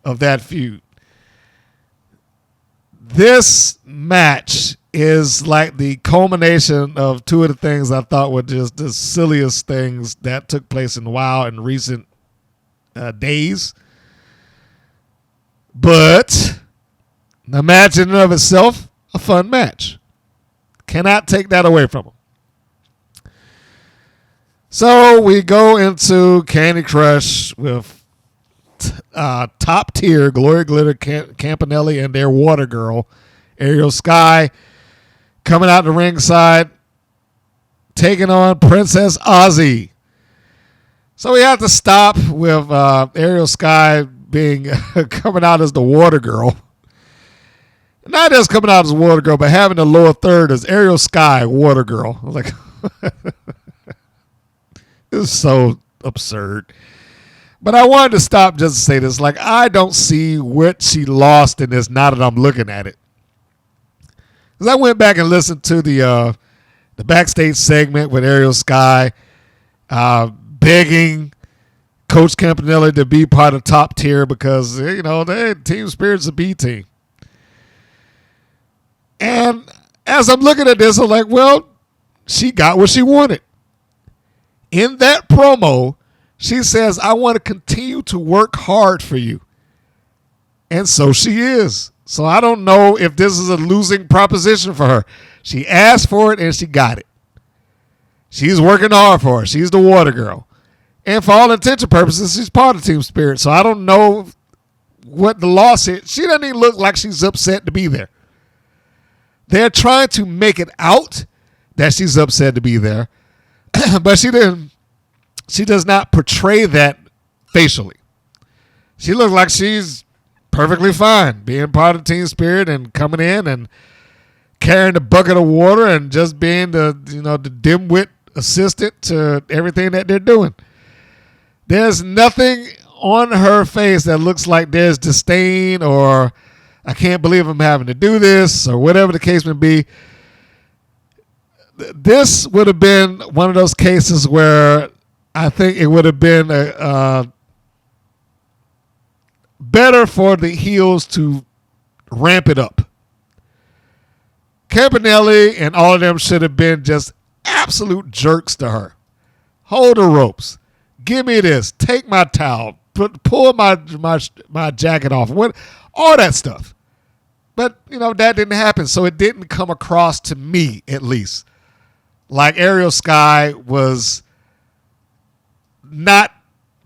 Speaker 5: of that feud. This match is like the culmination of two of the things I thought were just the silliest things that took place in WoW in recent days. But the match in and of itself, a fun match. Cannot take that away from them. So we go into Kandy Krush with top tier Glory Glitter Campanelli and their water girl, Aerial Sky, coming out the ringside, taking on Princess Aussie. So we have to stop with Aerial Sky being coming out as the water girl. Not just coming out as water girl, but having the lower third as Aerial Sky water girl. I was like, it's so absurd. But I wanted to stop just to say this. Like, I don't see what she lost in this now that I'm looking at it. Because I went back and listened to the backstage segment with Aerial Sky begging Coach Campanelli to be part of top tier because, you know, Team Spirit's a B team. And as I'm looking at this, I'm like, well, she got what she wanted. In that promo, she says, I want to continue to work hard for you. And so she is. So I don't know if this is a losing proposition for her. She asked for it and she got it. She's working hard for it. She's the water girl. And for all intents and purposes, she's part of Team Spirit. So I don't know what the loss is. She doesn't even look like she's upset to be there. They're trying to make it out that she's upset to be there. But she does not portray that facially. She looks like she's perfectly fine being part of Team Spirit and coming in and carrying a bucket of water and just being the dimwit assistant to everything that they're doing. There's nothing on her face that looks like there's disdain or I can't believe I'm having to do this or whatever the case may be. This would have been one of those cases where I think it would have been better for the heels to ramp it up. Campanelli and all of them should have been just absolute jerks to her. Hold the ropes. Give me this. Take my towel. Pull my jacket off. All that stuff. But, that didn't happen, so it didn't come across to me, at least, like Aerial Sky was not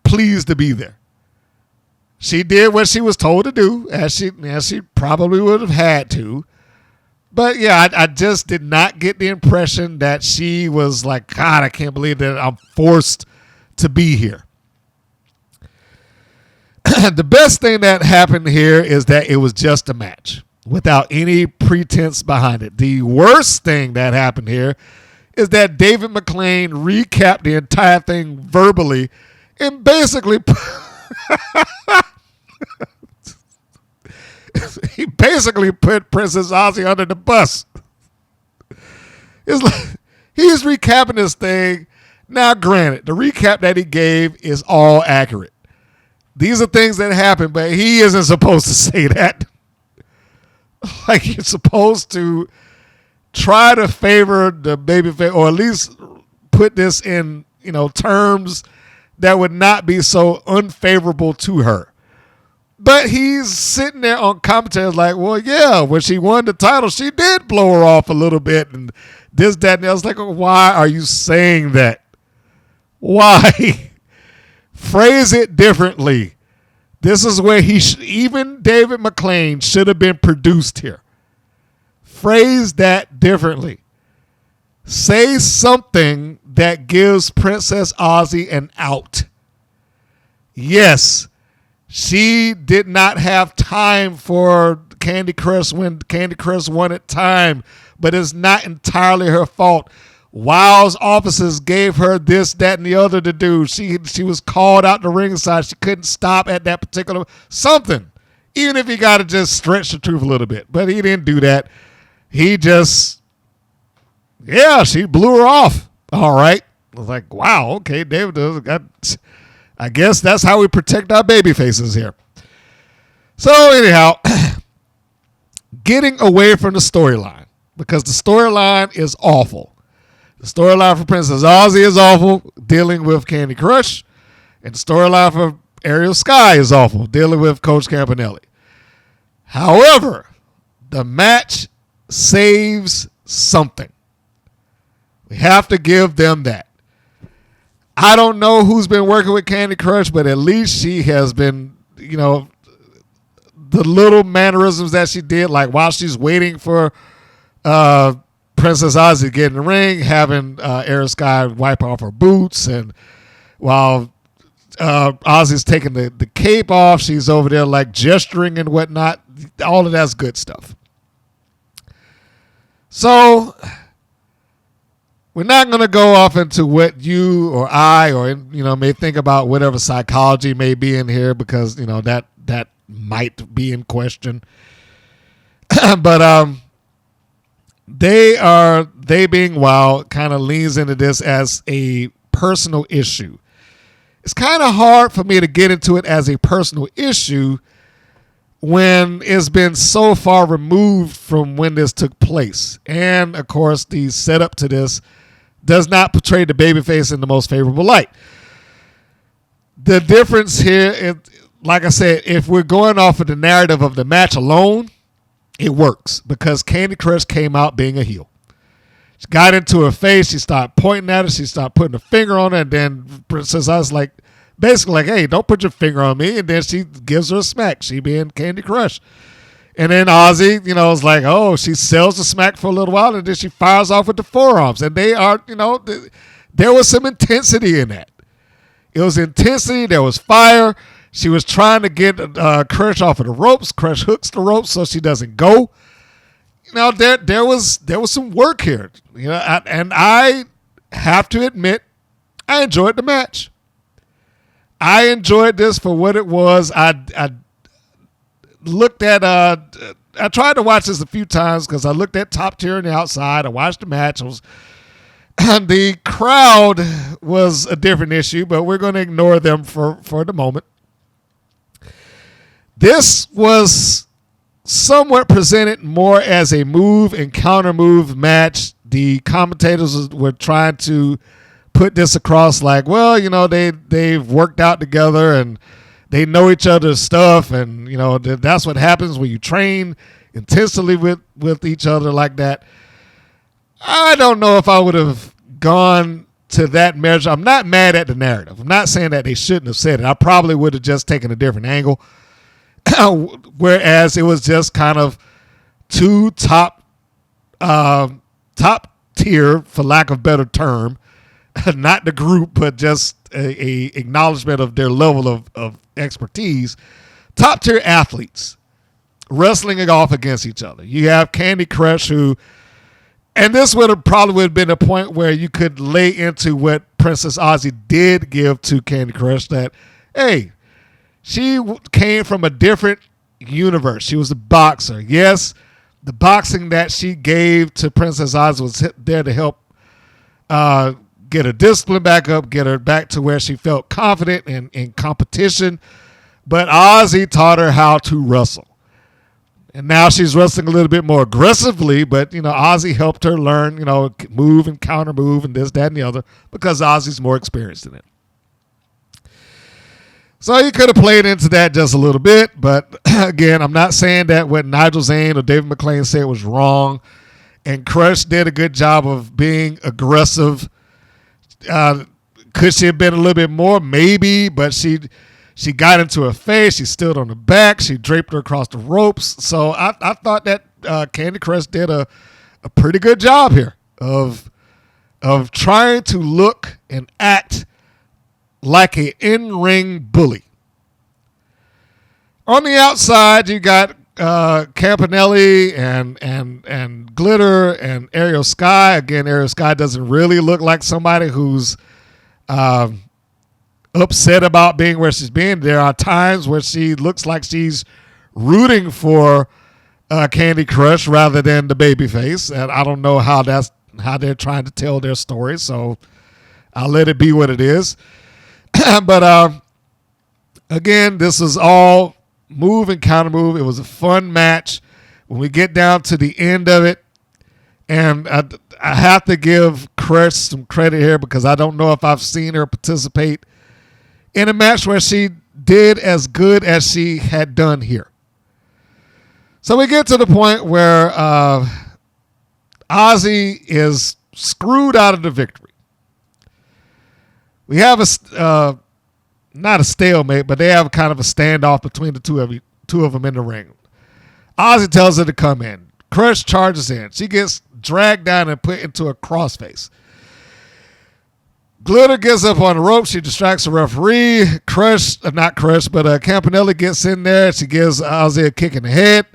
Speaker 5: pleased to be there. She did what she was told to do, as she probably would have had to. But, yeah, I just did not get the impression that she was like, God, I can't believe that I'm forced to be here. The best thing that happened here is that it was just a match without any pretense behind it. The worst thing that happened here is that David McLean recapped the entire thing verbally and basically he basically put Princess Aussie under the bus. It's like he's recapping this thing. Now, granted, the recap that he gave is all accurate. These are things that happen, but he isn't supposed to say that. Like, you're supposed to try to favor the babyface, or at least put this in, terms that would not be so unfavorable to her. But he's sitting there on commentary like, well, yeah, when she won the title, she did blow her off a little bit, and this, that, and the other. I was like, why are you saying that? Why? Phrase it differently. This is where even David McLean should have been produced here. Phrase that differently. Say something that gives Princess Aussie an out. Yes, she did not have time for Kandy Krush when Kandy Krush wanted time, but it's not entirely her fault. WOW's officers gave her this, that, and the other to do. She was called out the ringside. She couldn't stop at that particular something. Even if he got to just stretch the truth a little bit. But he didn't do that. He just, she blew her off. All right. I was like, wow, okay, David does. I guess that's how we protect our baby faces here. So anyhow, getting away from the storyline, because the storyline is awful. The storyline for Princess Aussie is awful, dealing with Kandy Krush. And the storyline for Ariel Sky is awful, dealing with Coach Campanelli. However, the match saves something. We have to give them that. I don't know who's been working with Kandy Krush, but at least she has been, the little mannerisms that she did, like while she's waiting for Princess Aussie to get in the ring, having Ariel Sky wipe off her boots, and while Aussie's taking the cape off, she's over there like gesturing and whatnot. All of that's good stuff. So we're not going to go off into what you or I or may think about whatever psychology may be in here, because that might be in question. But they being WOW kind of leans into this as a personal issue. It's kind of hard for me to get into it as a personal issue when it's been so far removed from when this took place. And of course, the setup to this does not portray the babyface in the most favorable light. The difference here, like I said, if we're going off of the narrative of the match alone, it works because Kandy Krush came out being a heel. She got into her face. She started pointing at her. She started putting a finger on her. And then Princess Aussie basically like, hey, don't put your finger on me. And then she gives her a smack, she being Kandy Krush. And then Aussie, is like, oh, she sells the smack for a little while. And then she fires off with the forearms. And they are, there was some intensity in that. It was intensity. There was fire. She was trying to get Krush off of the ropes. Krush hooks the ropes so she doesn't go. There was some work here. And I have to admit, I enjoyed the match. I enjoyed this for what it was. I looked at. I tried to watch this a few times because I looked at Top Tier on the outside. I watched the match. The crowd was a different issue, but we're going to ignore them for the moment. This was somewhat presented more as a move and counter move match. The commentators were trying to put this across like, well, they've worked out together and they know each other's stuff, and that's what happens when you train intensely with each other like that. I don't know if I would have gone to that measure. I'm not mad at the narrative. I'm not saying that they shouldn't have said it. I probably would have just taken a different angle. Whereas it was just kind of two top tier, for lack of a better term, not the group, but just a acknowledgement of their level of expertise. Top tier athletes wrestling it off against each other. You have Kandy Krush, who, and this would have probably been a point where you could lay into what Princess Aussie did give to Kandy Krush, that, hey, she came from a different universe. She was a boxer. Yes, the boxing that she gave to Princess Aussie was there to help get her discipline back up, get her back to where she felt confident in competition. But Aussie taught her how to wrestle. And now she's wrestling a little bit more aggressively, but, Aussie helped her learn, move and counter move and this, that, and the other because Aussie's more experienced in it. So you could have played into that just a little bit, but again, I'm not saying that what Nigel Zane or David McClain said was wrong. And Krush did a good job of being aggressive. Could she have been a little bit more? Maybe, but she got into her face. She stood on the back. She draped her across the ropes. So I thought that Kandy Krush did a pretty good job here of trying to look and act like an in-ring bully. On the outside, you got Campanelli and Glitter and Ariel Sky. Again, Ariel Sky doesn't really look like somebody who's upset about being where she's been. There are times where she looks like she's rooting for Kandy Krush rather than the babyface, and I don't know how they're trying to tell their story. So I'll let it be what it is. But again, this is all move and counter move. It was a fun match. When we get down to the end of it, and I have to give Krush some credit here because I don't know if I've seen her participate in a match where she did as good as she had done here. So we get to the point where Aussie is screwed out of the victory. We have not a stalemate, but they have kind of a standoff between the two of them in the ring. Aussie tells her to come in. Krush charges in. She gets dragged down and put into a crossface. Glitter gets up on the rope. She distracts the referee. Campanelli gets in there. She gives Aussie a kick in the head.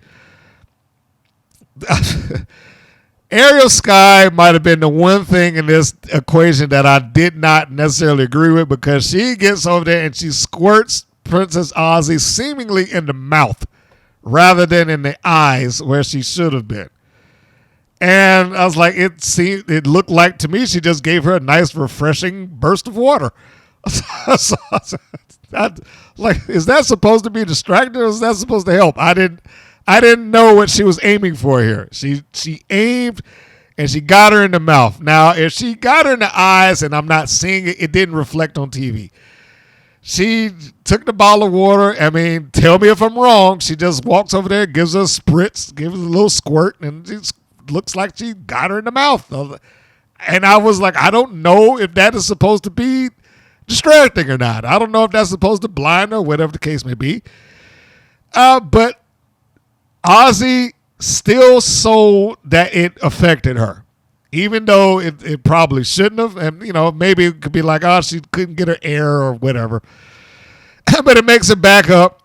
Speaker 5: Ariel Sky might have been the one thing in this equation that I did not necessarily agree with because she gets over there and she squirts Princess Aussie seemingly in the mouth rather than in the eyes where she should have been. And I was like, it looked like to me she just gave her a nice refreshing burst of water. Is that supposed to be distracting or is that supposed to help? I didn't know what she was aiming for here. She aimed and she got her in the mouth. Now, if she got her in the eyes and I'm not seeing it, it didn't reflect on TV. She took the bottle of water. I mean, tell me if I'm wrong. She just walks over there, gives her a spritz, gives her a little squirt, and it looks like she got her in the mouth. And I was like, I don't know if that is supposed to be distracting or not. I don't know if that's supposed to blind her, whatever the case may be. But Aussie still sold that it affected her, even though it probably shouldn't have. And, maybe it could be like, oh, she couldn't get her air or whatever. But it makes it back up.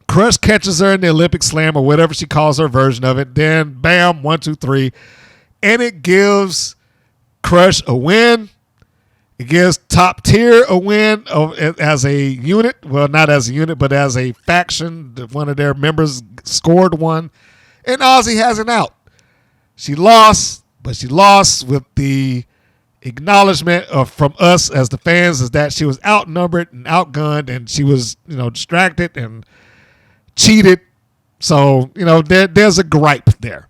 Speaker 5: Krush catches her in the Olympic slam or whatever she calls her version of it. Then, bam, 1, 2, 3. And it gives Krush a win. It gives Top Tier a win as a unit. Well, not as a unit, but as a faction. One of their members scored one. And Aussie has an out. She lost, but she lost with the acknowledgement from us as the fans is that she was outnumbered and outgunned and she was, distracted and cheated. So, there's a gripe there.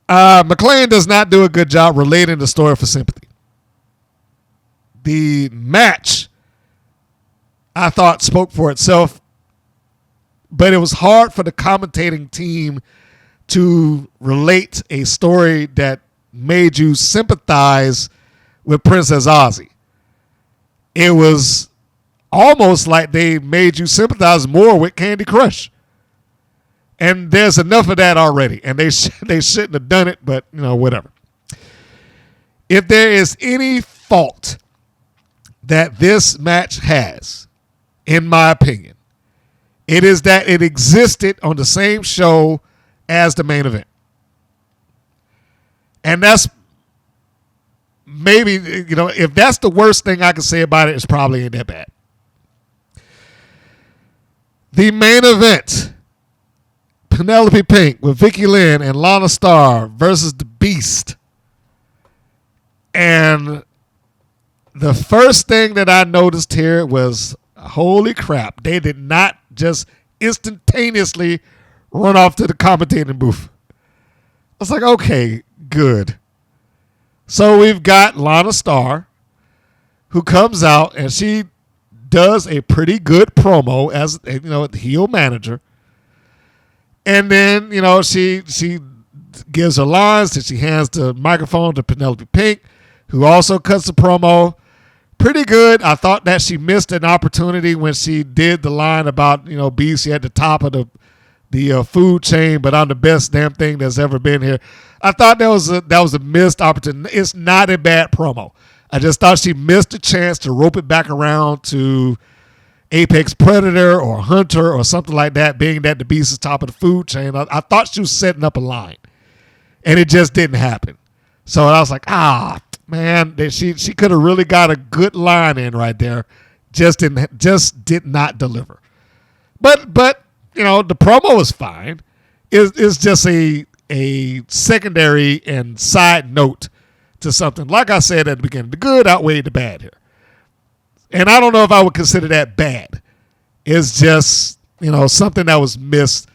Speaker 5: McClain does not do a good job relating the story for sympathy. The match, I thought, spoke for itself, but it was hard for the commentating team to relate a story that made you sympathize with Princess Aussie. It was almost like they made you sympathize more with Kandy Krush. And there's enough of that already, and they shouldn't have done it, but, whatever. If there is any fault that this match has, in my opinion, it is that it existed on the same show as the main event. And that's maybe, if that's the worst thing I can say about it, it's probably ain't that bad. The main event, Penelope Pink with Vicky Lynn and Lana Starr versus The Beast. And the first thing that I noticed here was, holy crap, they did not just instantaneously run off to the commentating booth. I was like, okay, good. So we've got Lana Starr, who comes out and she does a pretty good promo as the heel manager. And then, she gives her lines, and she hands the microphone to Penelope Pink, who also cuts the promo. Pretty good. I thought that she missed an opportunity when she did the line about, BC at the top of the food chain, but I'm the best damn thing that's ever been here. I thought that was a missed opportunity. It's not a bad promo. I just thought she missed a chance to rope it back around to Apex Predator or Hunter or something like that, being that the Beast is top of the food chain. I thought she was setting up a line, and it just didn't happen. So I was like, man, she could have really got a good line in right there. Just did not deliver. But the promo was fine. It's just a secondary and side note to something. Like I said at the beginning, the good outweighed the bad here. And I don't know if I would consider that bad. It's just, something that was missed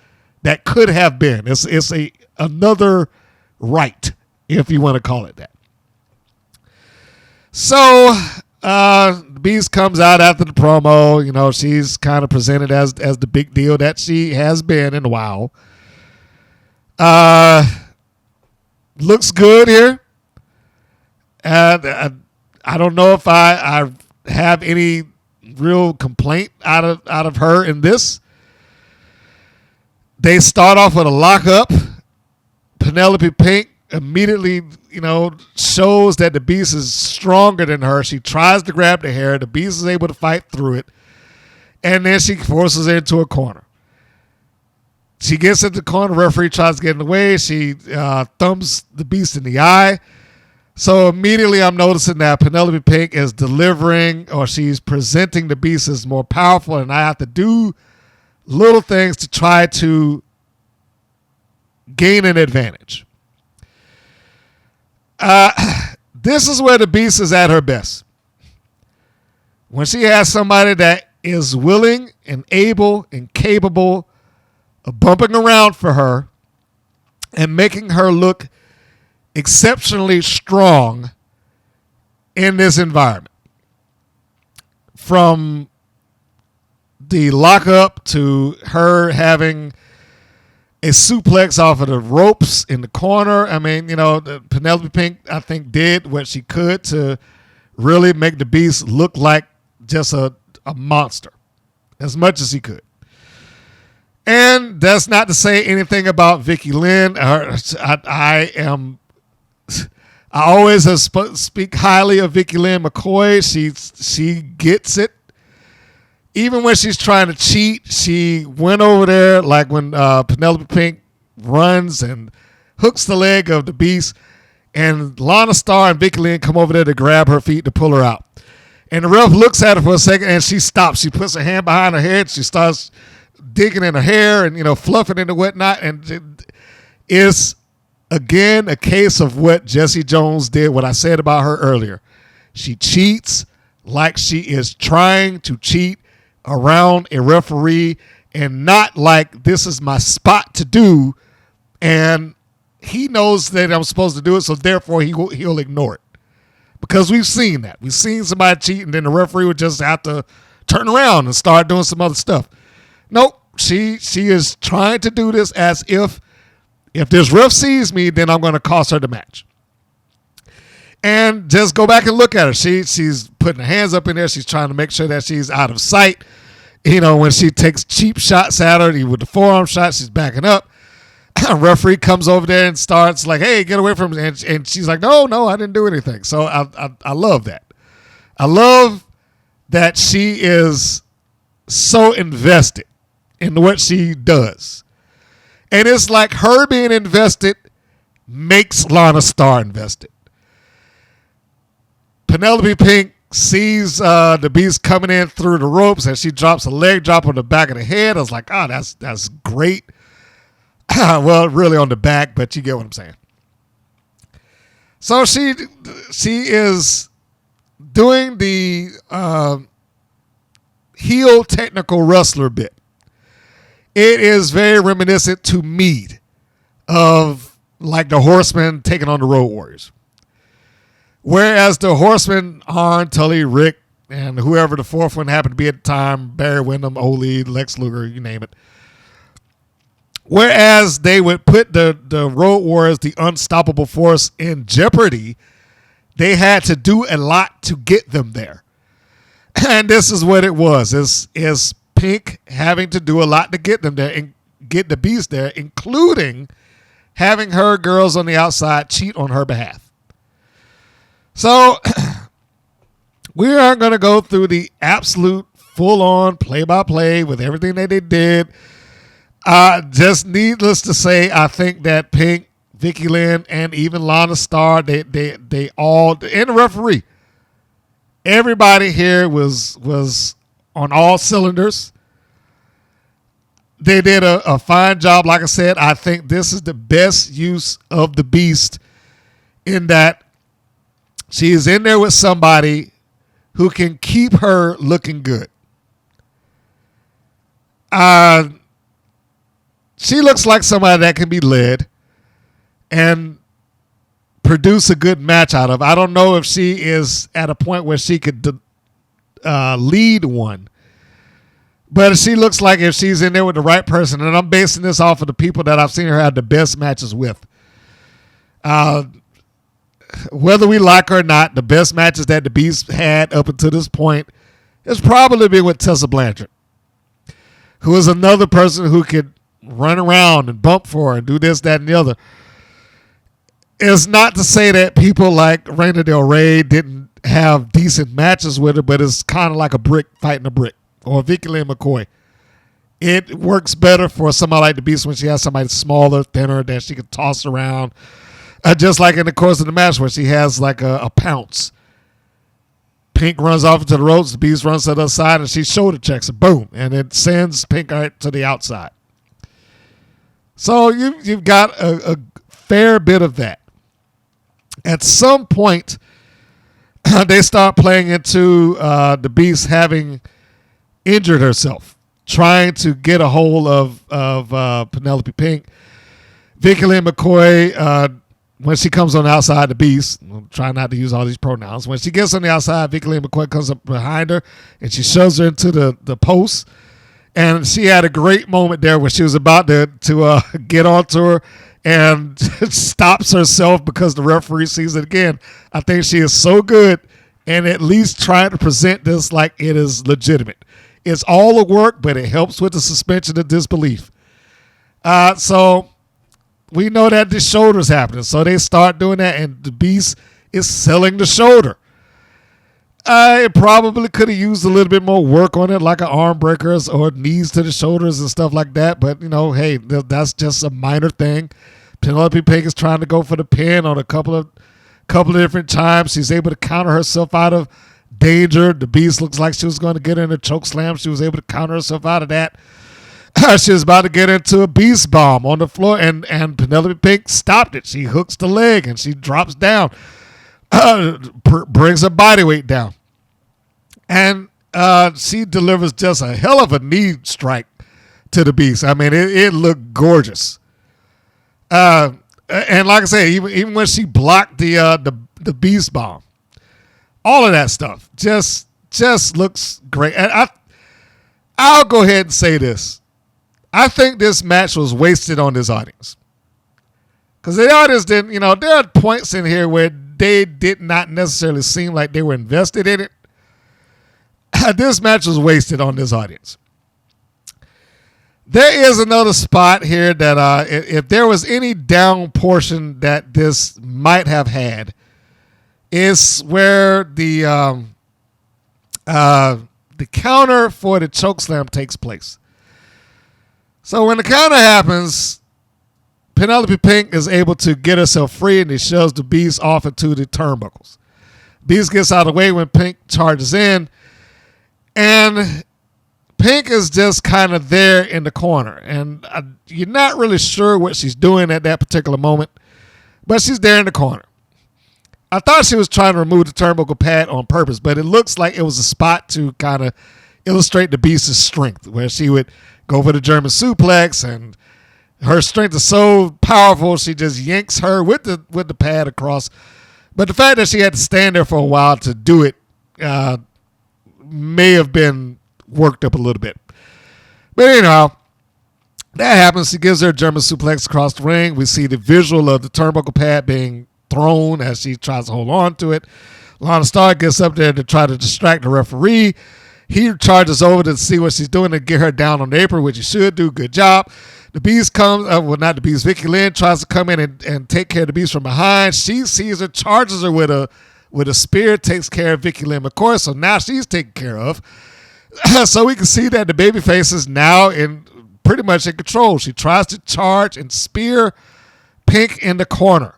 Speaker 5: that could have been. It's another right, if you want to call it that. So the Beast comes out after the promo. She's kind of presented as the big deal that she has been in a while. Looks good here. And I don't know if I have any real complaint out of her in this. They start off with a lockup. Penelope Pink immediately, shows that the Beast is stronger than her. She tries to grab the hair. The Beast is able to fight through it. And then she forces her into a corner. She gets into the corner. Referee tries to get in the way. She thumbs the Beast in the eye. So immediately I'm noticing that Penelope Pink is delivering, or she's presenting the Beast as more powerful, and I have to do little things to try to gain an advantage. This is where the Beast is at her best. When she has somebody that is willing and able and capable of bumping around for her and making her look exceptionally strong in this environment. From the lockup to her having a suplex off of the ropes in the corner. I mean, Penelope Pink, I think, did what she could to really make the Beast look like just a monster as much as he could. And that's not to say anything about Vicky Lynn. I always speak highly of Vicky Lynn McCoy. She gets it. Even when she's trying to cheat, she went over there, like when Penelope Pink runs and hooks the leg of the Beast, and Lana Starr and Vicky Lynn come over there to grab her feet to pull her out. And the ref looks at her for a second, and she stops. She puts her hand behind her head. She starts digging in her hair and, fluffing it and whatnot. And it is, again, a case of what Jessie Jones did, what I said about her earlier. She cheats like she is trying to cheat around a referee, and not like this is my spot to do, and he knows that I'm supposed to do it, so therefore he'll ignore it. Because we've seen that. We've seen somebody cheat, and then the referee would just have to turn around and start doing some other stuff. Nope. She is trying to do this as if this ref sees me, then I'm going to cost her the match. And just go back and look at her. She's putting her hands up in there. She's trying to make sure that she's out of sight. When she takes cheap shots at her with the forearm shot, she's backing up. Referee comes over there and starts like, hey, get away from me. And she's like, no, I didn't do anything. So I love that. I love that she is so invested in what she does. And it's like her being invested makes Lana Starr invested. Penelope Pink sees the Beast coming in through the ropes, and she drops a leg drop on the back of the head. I was like, that's great. Well, really on the back, but you get what I'm saying. So she is doing the heel technical wrestler bit. it is very reminiscent to me of like the Horsemen taking on the Road Warriors. Whereas the Horsemen are Tully, Rick, and whoever the fourth one happened to be at the time, Barry Windham, Ole, Lex Luger, you name it. Whereas they would put the Road Warriors, the unstoppable force, in jeopardy, they had to do a lot to get them there. And this is what it was. Is Pink having to do a lot to get them there and get the Beast there, including having her girls on the outside cheat on her behalf. So we aren't going to go through the absolute full-on play-by-play with everything that they did. Just needless to say, I think that Pink, Vicky Lynn, and even Lana Starr, they all, and the referee, everybody here was on all cylinders. They did a fine job. Like I said, I think this is the best use of the Beast in that she is in there with somebody who can keep her looking good. She looks like somebody that can be led and produce a good match out of. I don't know if she is at a point where she could lead one. But she looks like if she's in there with the right person, and I'm basing this off of the people that I've seen her have the best matches with. Whether we like her or not, the best matches that the Beast had up until this point has probably been with Tessa Blanchard, who is another person who could run around and bump for her and do this, that, and the other. It's not to say that people like Raina Del Rey didn't have decent matches with her, but it's kind of like a brick fighting a brick, or Vicky Lynn McCoy. It works better for somebody like the Beast when she has somebody smaller, thinner, that she can toss around. Just like in the course of the match where she has like a pounce. Pink runs off into the ropes, the Beast runs to the other side, and she shoulder checks it, boom, and it sends Pink right to the outside. So you've got a fair bit of that. At some point, they start playing into the Beast having injured herself, trying to get a hold of Penelope Pink. Vicky Lynn McCoy, when she comes on the outside, the Beast, I'm trying not to use all these pronouns. When she gets on the outside, Vicky Lynn McCoy comes up behind her and she shoves her into the post. And she had a great moment there where she was about to get onto her and stops herself because the referee sees it again. I think she is so good and at least trying to present this like it is legitimate. It's all the work, but it helps with the suspension of disbelief. So we know that the shoulder's happening. So they start doing that, and the Beast is selling the shoulder. It probably could have used a little bit more work on it, like an arm breakers or knees to the shoulders and stuff like that. But, hey, that's just a minor thing. Penelope Pink is trying to go for the pin on a couple of different times. She's able to counter herself out of danger. The Beast looks like she was going to get in a choke slam. She was able to counter herself out of that. She was about to get into a Beast bomb on the floor, and Penelope Pink stopped it. She hooks the leg, and she drops down. Brings her body weight down. And she delivers just a hell of a knee strike to the Beast. I mean, it looked gorgeous. And like I said, even when she blocked the Beast bomb, all of that stuff just looks great. And I'll go ahead and say this. I think this match was wasted on this audience. Because the audience didn't, there are points in here where they did not necessarily seem like they were invested in it. This match was wasted on this audience. There is another spot here that if there was any down portion that this might have had, is where the counter for the chokeslam takes place. So when the counter happens, Penelope Pink is able to get herself free, and he shoves the Beast off into the turnbuckles. Beast gets out of the way when Pink charges in, and Pink is just kind of there in the corner. And you're not really sure what she's doing at that particular moment, but she's there in the corner. I thought she was trying to remove the turnbuckle pad on purpose, but it looks like it was a spot to kind of illustrate the Beast's strength, where she would go for the German suplex, and her strength is so powerful she just yanks her with the pad across. But the fact that she had to stand there for a while to do it may have been worked up a little bit. But anyhow, that happens. She gives her a German suplex across the ring. We see the visual of the turnbuckle pad being thrown as she tries to hold on to it. Lana Starr gets up there to try to distract the referee. He charges over to see what she's doing to get her down on the apron, which he should do. Good job. The Beast comes, well, not the Beast, Vicky Lynn tries to come in and take care of the Beast from behind. She sees her, charges her with a spear, takes care of Vicky Lynn McCoy, so now she's taken care of. So we can see that the babyface is now pretty much in control. She tries to charge and spear Pink in the corner.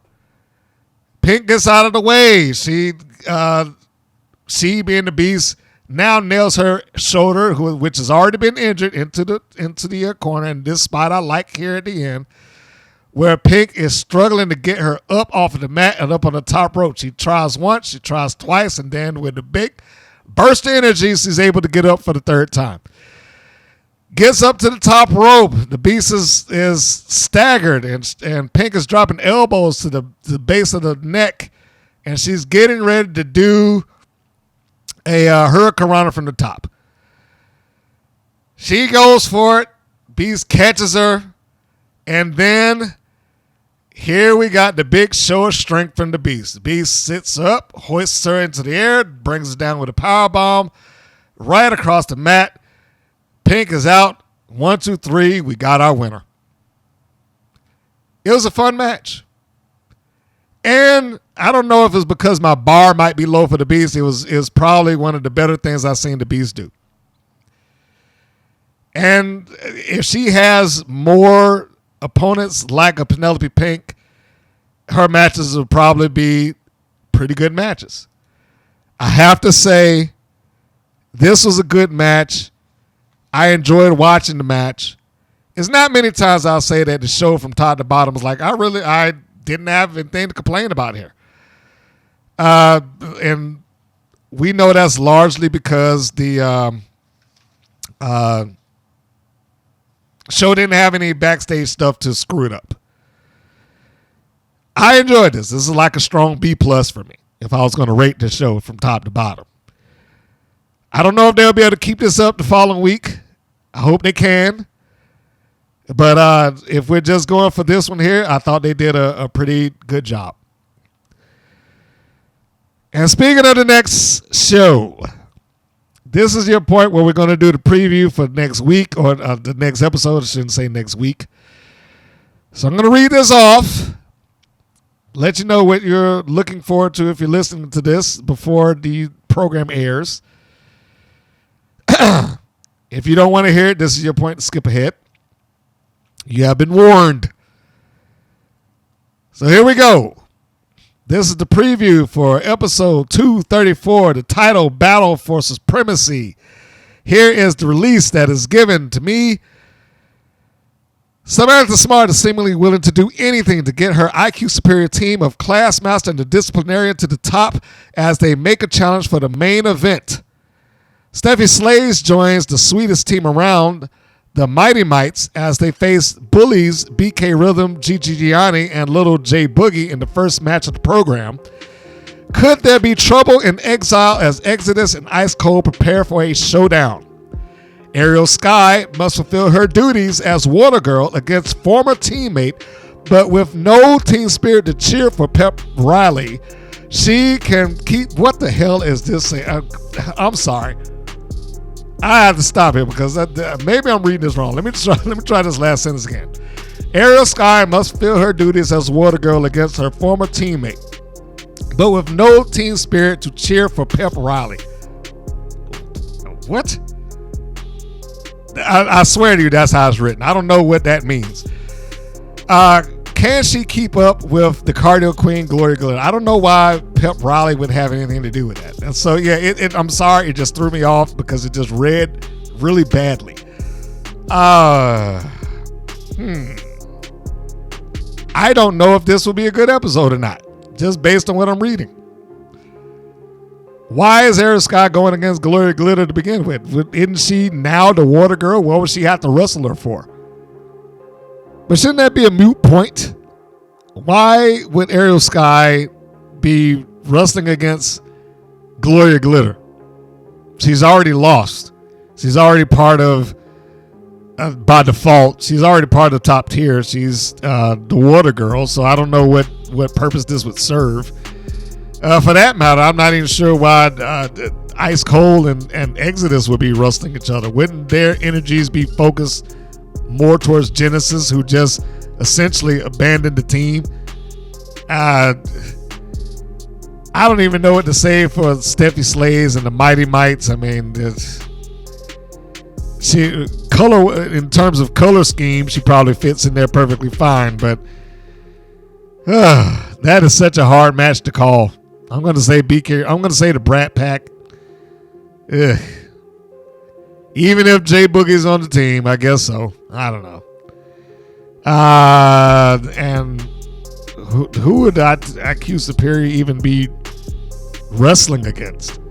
Speaker 5: Pink gets out of the way. She being the Beast, now nails her shoulder, which has already been injured, into the corner. And this spot I like here at the end, where Pink is struggling to get her up off of the mat and up on the top rope. She tries once, she tries twice, and then with the big burst of energy, she's able to get up for the third time. Gets up to the top rope. The Beast is staggered, and Pink is dropping elbows to the base of the neck, and she's getting ready to do a Hurricane Rana from the top. She goes for it. Beast catches her, and then here we got the big show of strength from the Beast. The Beast sits up, hoists her into the air, brings her down with a powerbomb right across the mat. Pink is out. 1, 2, 3. We got our winner. It was a fun match. And I don't know if it's because my bar might be low for the Beast. It was probably one of the better things I've seen the Beast do. And if she has more opponents like a Penelope Pink, her matches will probably be pretty good matches. I have to say, this was a good match. I enjoyed watching the match. It's not many times I'll say that the show from top to bottom was like, I didn't have anything to complain about here. And we know that's largely because the show didn't have any backstage stuff to screw it up. I enjoyed this. This is like a strong B+ for me if I was going to rate the show from top to bottom. I don't know if they'll be able to keep this up the following week. I hope they can. But if we're just going for this one here, I thought they did a pretty good job. And speaking of the next show, this is your point where we're going to do the preview for next week, or the next episode. I shouldn't say next week. So I'm going to read this off, let you know what you're looking forward to if you're listening to this before the program airs. If you don't want to hear it, this is your point to skip ahead. You have been warned. So here we go. This is the preview for episode 234, the title Battle for Supremacy. Here is the release that is given to me. Samantha Smart is seemingly willing to do anything to get her IQ superior team of Class Master and the Disciplinarian to the top as they make a challenge for the main event. Steffi Slays joins the sweetest team around, the Mighty Mites, as they face bullies BK Rhythm, Gigi Gianni, and Little J Boogie in the first match of the program. Could there be trouble in exile as Exodus and Ice Cold prepare for a showdown? Ariel Sky must fulfill her duties as Water Girl against former teammate, but with no team spirit to cheer for Pep Riley. She can keep... What the hell is this? I'm sorry. I have to stop here because maybe I'm reading this wrong. Let me try this last sentence again. Ariel Sky must fulfill her duties as Water Girl against her former teammate, but with no team spirit to cheer for Pep Riley. What? I swear to you, that's how it's written. I don't know what that means. Can she keep up with the Cardio Queen, Glory Glitter? I don't know why Pep Riley would have anything to do with that. And so, yeah, I'm sorry. It just threw me off because it just read really badly. I don't know if this will be a good episode or not, just based on what I'm reading. Why is Ariel Sky going against Gloria Glitter to begin with? Isn't she now the water girl? What would she have to wrestle her for? But shouldn't that be a moot point? Why would Ariel Sky be wrestling against Gloria Glitter? She's already lost. She's already part of, by default, she's already part of the top tier. She's the water girl, so I don't know what purpose this would serve. For that matter, I'm not even sure why Ice Cold and Exodus would be wrestling each other. Wouldn't their energies be focused more towards Genesis, who just essentially abandoned the team? I don't even know what to say for Steffi Slays and the Mighty Mites. I mean, in terms of color scheme, she probably fits in there perfectly fine, but that is such a hard match to call. I'm going to say I'm going to say the Brat Pack. Ugh. Even if Jay Boogie's on the team, I guess so. I don't know. And who would IQ Superior even be wrestling against?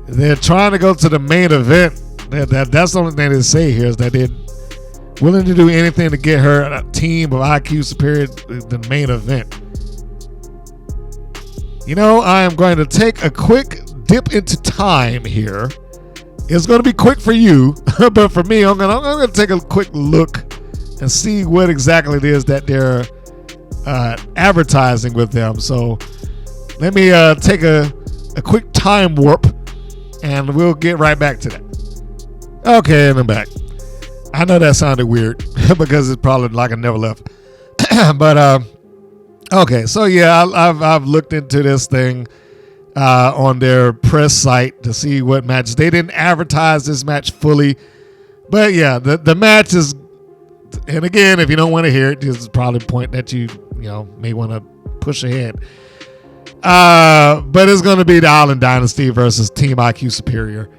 Speaker 5: They're trying to go to the main event. That's the only thing they say here is that they're willing to do anything to get her a team of IQ Superior to the main event. You know, I am going to take a quick dip into time here. It's going to be quick for you, but for me, I'm going to take a quick look and see what exactly it is that they're advertising with them. So let me take a quick time warp, and we'll get right back to that. Okay, and I'm back. I know that sounded weird because it's probably like I never left. But okay, so yeah, I've looked into this thing on their press site to see what matches. They didn't advertise this match fully, but yeah, the match is. And again, if you don't want to hear it, this is probably a point that you may want to push ahead. But it's going to be the Island Dynasty versus Team IQ Superior.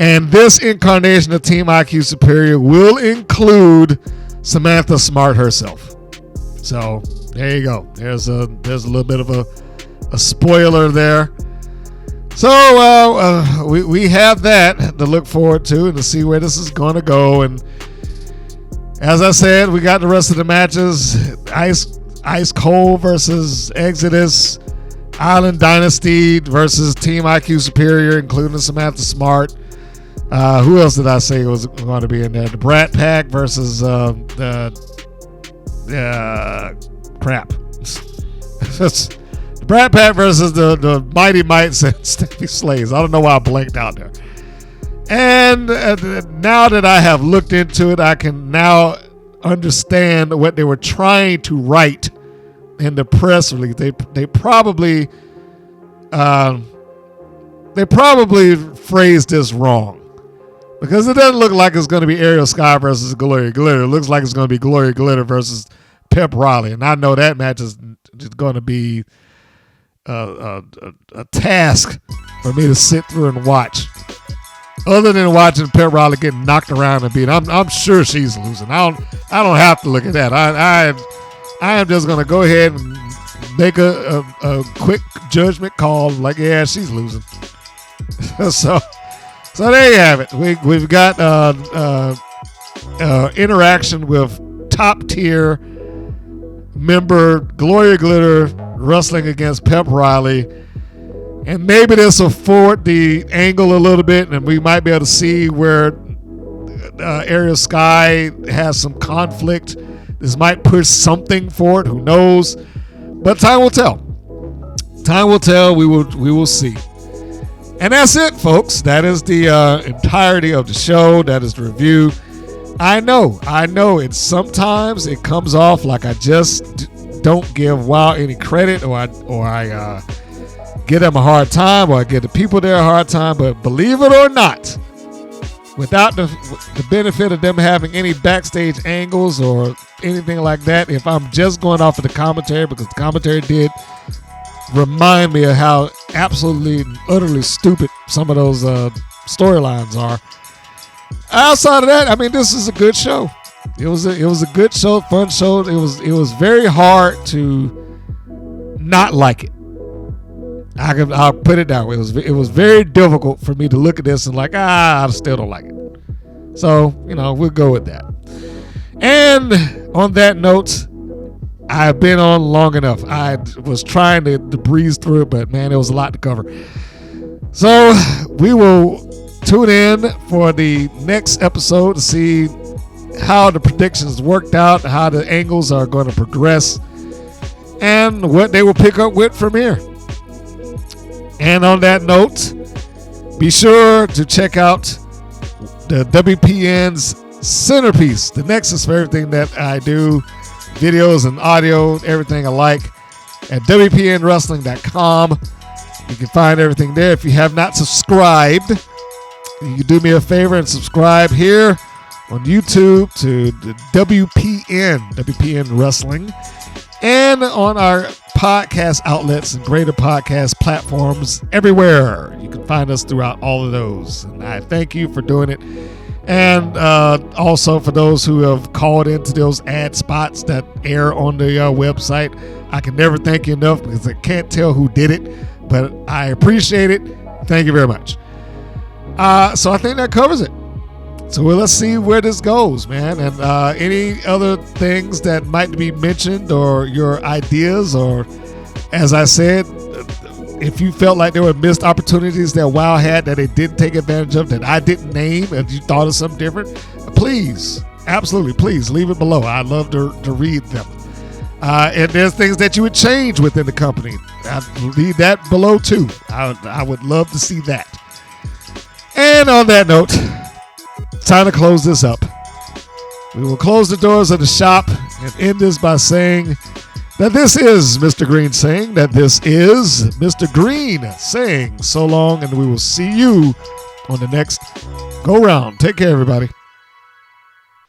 Speaker 5: And this incarnation of Team IQ Superior will include Samantha Smart herself. So there you go. There's a little bit of a spoiler there. So we have that to look forward to and to see where this is going to go. And as I said, we got the rest of the matches. Ice Cold versus Exodus. Island Dynasty versus Team IQ Superior, including Samantha Smart. Who else did I say was going to be in there? The Brat Pack versus crap. The Brat Pack versus the Mighty Mites and Steffi Slays. I don't know why I blanked out there. And now that I have looked into it, I can now understand what they were trying to write in the press release. They probably phrased this wrong, because it doesn't look like it's going to be Ariel Sky versus Gloria Glitter. It looks like it's going to be Gloria Glitter versus Pep Riley, and I know that match is just going to be a task for me to sit through and watch. Other than watching Pep Riley getting knocked around and beat, I'm sure she's losing. I don't have to look at that. I am just gonna go ahead and make a quick judgment call. Like, yeah, she's losing. so there you have it. We've got interaction with top tier member Gloria Glitter wrestling against Pep Riley. And maybe this will forward the angle a little bit, and we might be able to see where Ariel Sky has some conflict. This might push something forward. Who knows? But time will tell. Time will tell. We will see. And that's it, folks. That is the entirety of the show. That is the review. I know. Sometimes it comes off like I just don't give WOW any credit, or I give them a hard time, or I give the people there a hard time. But believe it or not, without the benefit of them having any backstage angles or anything like that, if I'm just going off of the commentary, because the commentary did remind me of how absolutely and utterly stupid some of those storylines are. Outside of that, I mean, this is a good show. It was a good show, fun show. It was very hard to not like it. I'll put it down. It was very difficult for me to look at this and like, I still don't like it. So, we'll go with that. And on that note, I've been on long enough. I was trying to breeze through it, but man, it was a lot to cover. So we will tune in for the next episode to see how the predictions worked out, how the angles are going to progress, and what they will pick up with from here. And on that note, be sure to check out the WPN's centerpiece, the nexus for everything that I do, videos and audio, everything I like, at WPNWrestling.com. You can find everything there. If you have not subscribed, you can do me a favor and subscribe here on YouTube to the WPN Wrestling, and on our podcast outlets and greater podcast platforms everywhere. You can find us throughout all of those. And I thank you for doing it. And also for those who have called into those ad spots that air on the website. I can never thank you enough because I can't tell who did it, but I appreciate it. Thank you very much. So I think that covers it. So let's see where this goes, man. And any other things that might be mentioned, or your ideas, or as I said, if you felt like there were missed opportunities that WOW had that it didn't take advantage of, that I didn't name, and you thought of something different, please, absolutely, please leave it below. I'd love to read them. And there's things that you would change within the company. I'd leave that below too. I would love to see that. And on that note, time to close this up. We will close the doors of the shop and end this by saying that this is Mr. Green saying that this is Mr. Green saying so long, and we will see you on the next go round. Take care, everybody.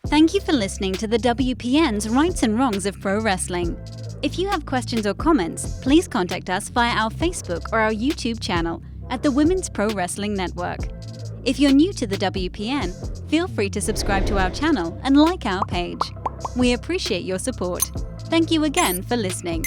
Speaker 6: Thank you for listening to the WPN's Rights and Wrongs of Pro Wrestling. If you have questions or comments, please contact us via our Facebook or our YouTube channel at the Women's Pro Wrestling Network. If you're new to the WPN, feel free to subscribe to our channel and like our page. We appreciate your support. Thank you again for listening.